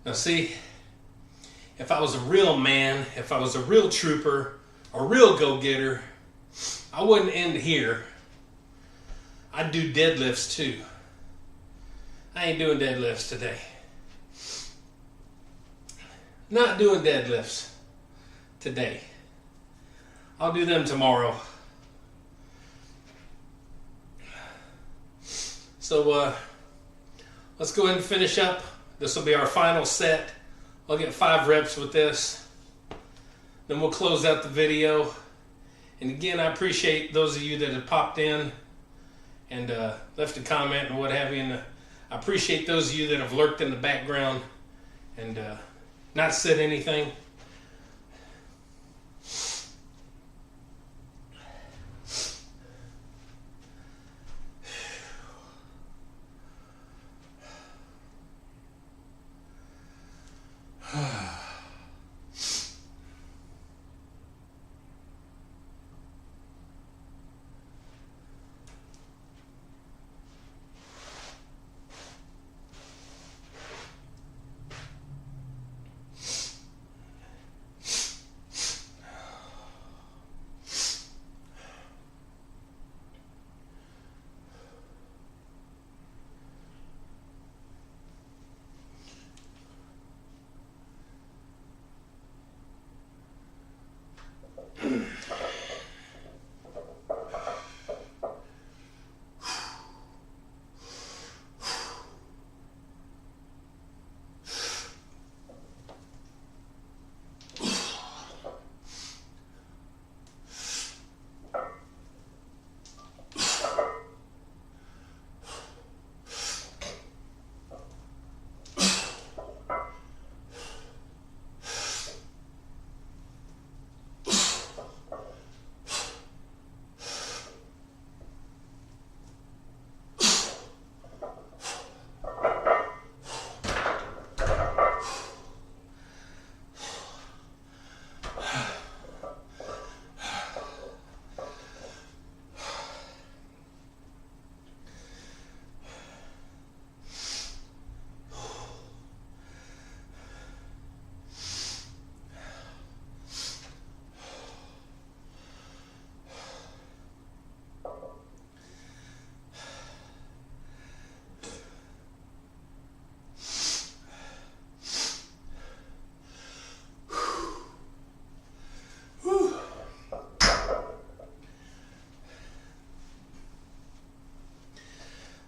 Now see, if I was a real man, if I was a real trooper, a real go-getter, I wouldn't end here. I'd do deadlifts too. I ain't doing deadlifts today. Not doing deadlifts today. I'll do them tomorrow. So let's go ahead and finish up. This will be our final set. I'll get 5 reps with this. Then we'll close out the video. And again, I appreciate those of you that have popped in and left a comment and what have you. And I appreciate those of you that have lurked in the background and not said anything.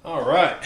All right.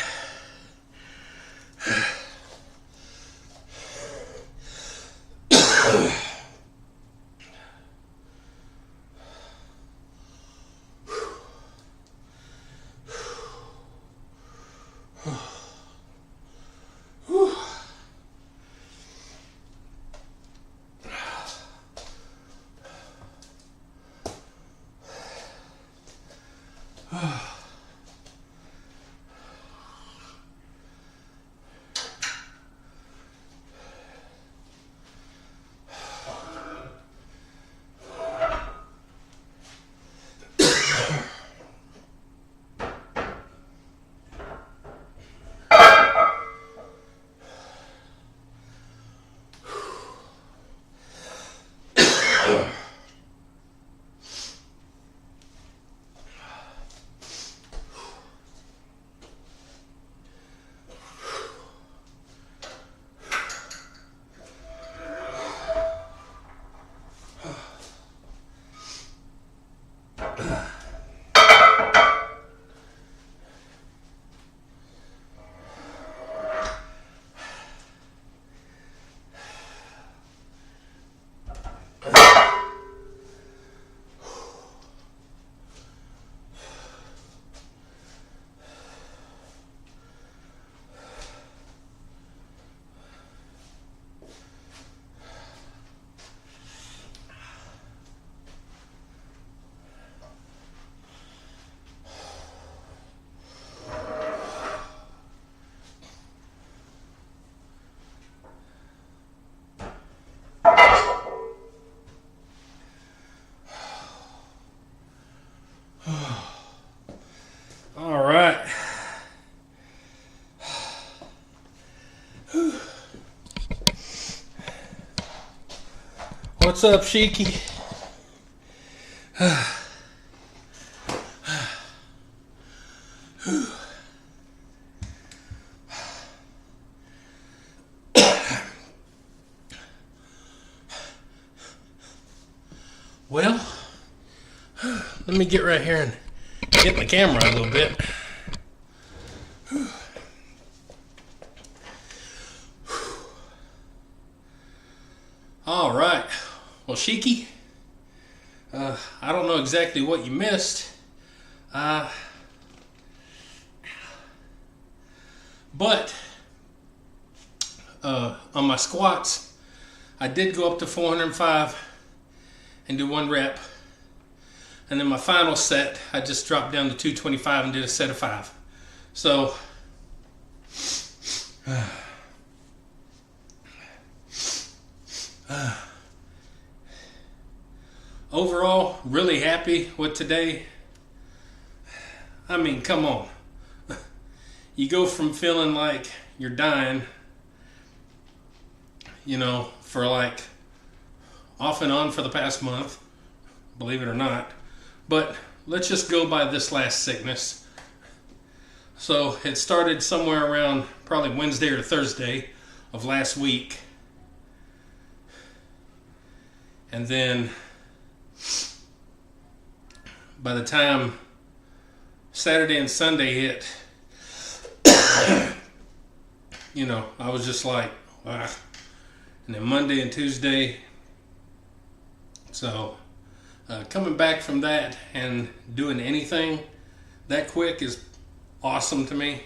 What's up, Sheiky? Well, let me get right here and get in the camera a little bit. All right. Well, Sheiky, I don't know exactly what you missed. But on my squats, I did go up to 405 and do 1 rep. And then my final set, I just dropped down to 225 and did a set of 5. So, overall, really happy with today. I mean, come on. You go from feeling like you're dying, you know, for like off and on for the past month, believe it or not. But let's just go by this last sickness. So it started somewhere around probably Wednesday or Thursday of last week. And then by the time Saturday and Sunday hit, you know, I was just like, wow. And then Monday and Tuesday. So coming back from that and doing anything that quick is awesome to me.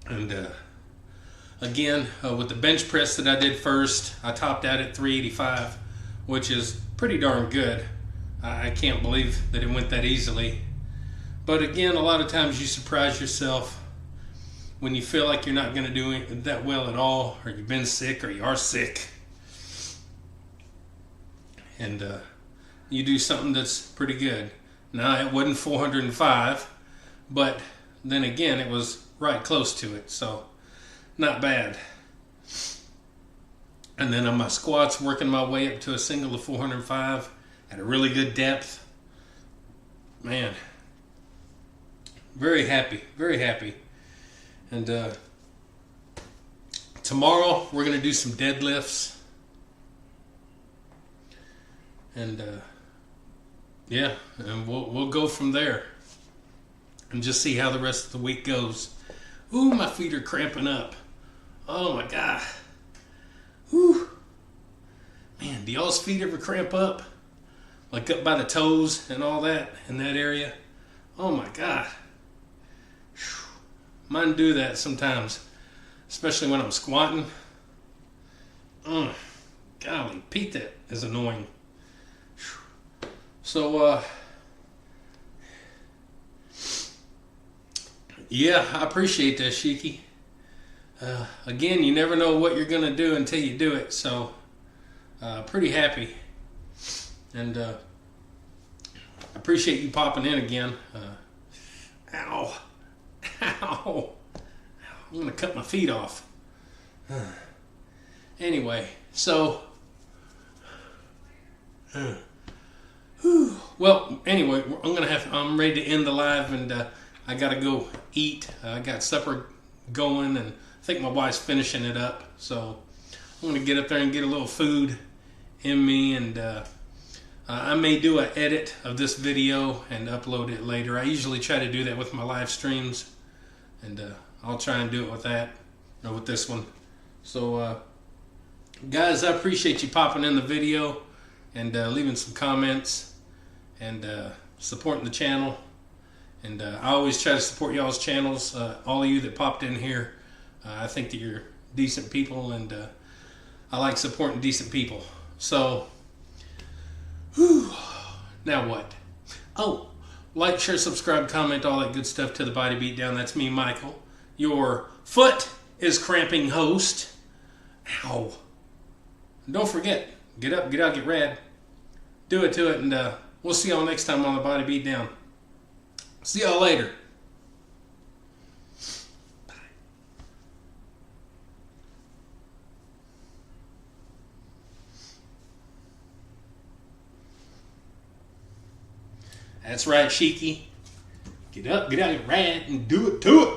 And again, with the bench press that I did first, I topped out at 385, which is pretty darn good. I can't believe that it went that easily. But again, a lot of times you surprise yourself when you feel like you're not going to do that well at all, or you've been sick, or you are sick. And you do something that's pretty good. Now, it wasn't 405, but then again, it was right close to it, so not bad. And then on my squats, working my way up to a single of 405 at a really good depth. Man, very happy, very happy. And tomorrow we're going to do some deadlifts. And yeah, and we'll go from there and just see how the rest of the week goes. Ooh, my feet are cramping up. Oh my God. Ooh. Man, do y'all's feet ever cramp up? Like up by the toes and all that in that area? Oh my God. Mine do that sometimes, especially when I'm squatting. Golly, Pete, that is annoying. So, yeah, I appreciate that, Sheiky. Again, you never know what you're going to do until you do it, so pretty happy. And I appreciate you popping in again. Ow. Ow. I'm going to cut my feet off. Anyway, so... Well, anyway, I'm ready to end the live, and I gotta go eat. I got supper going, and I think my wife's finishing it up. So I'm gonna get up there and get a little food in me, and I may do an edit of this video and upload it later. I usually try to do that with my live streams, and I'll try and do it with that, or with this one. So guys, I appreciate you popping in the video and leaving some comments and supporting the channel. And I always try to support y'all's channels. All of you that popped in here, I think that you're decent people, and I like supporting decent people. So, now what? Oh, like, share, subscribe, comment, all that good stuff to the Body Beatdown. That's me, Michael, your foot is cramping host. Ow. And don't forget, get up, get out, get rad. Do it to it, and we'll see y'all next time on the Body Beatdown. See y'all later. Bye. That's right, Sheiky. Get up, get out, get rad, and do it to it.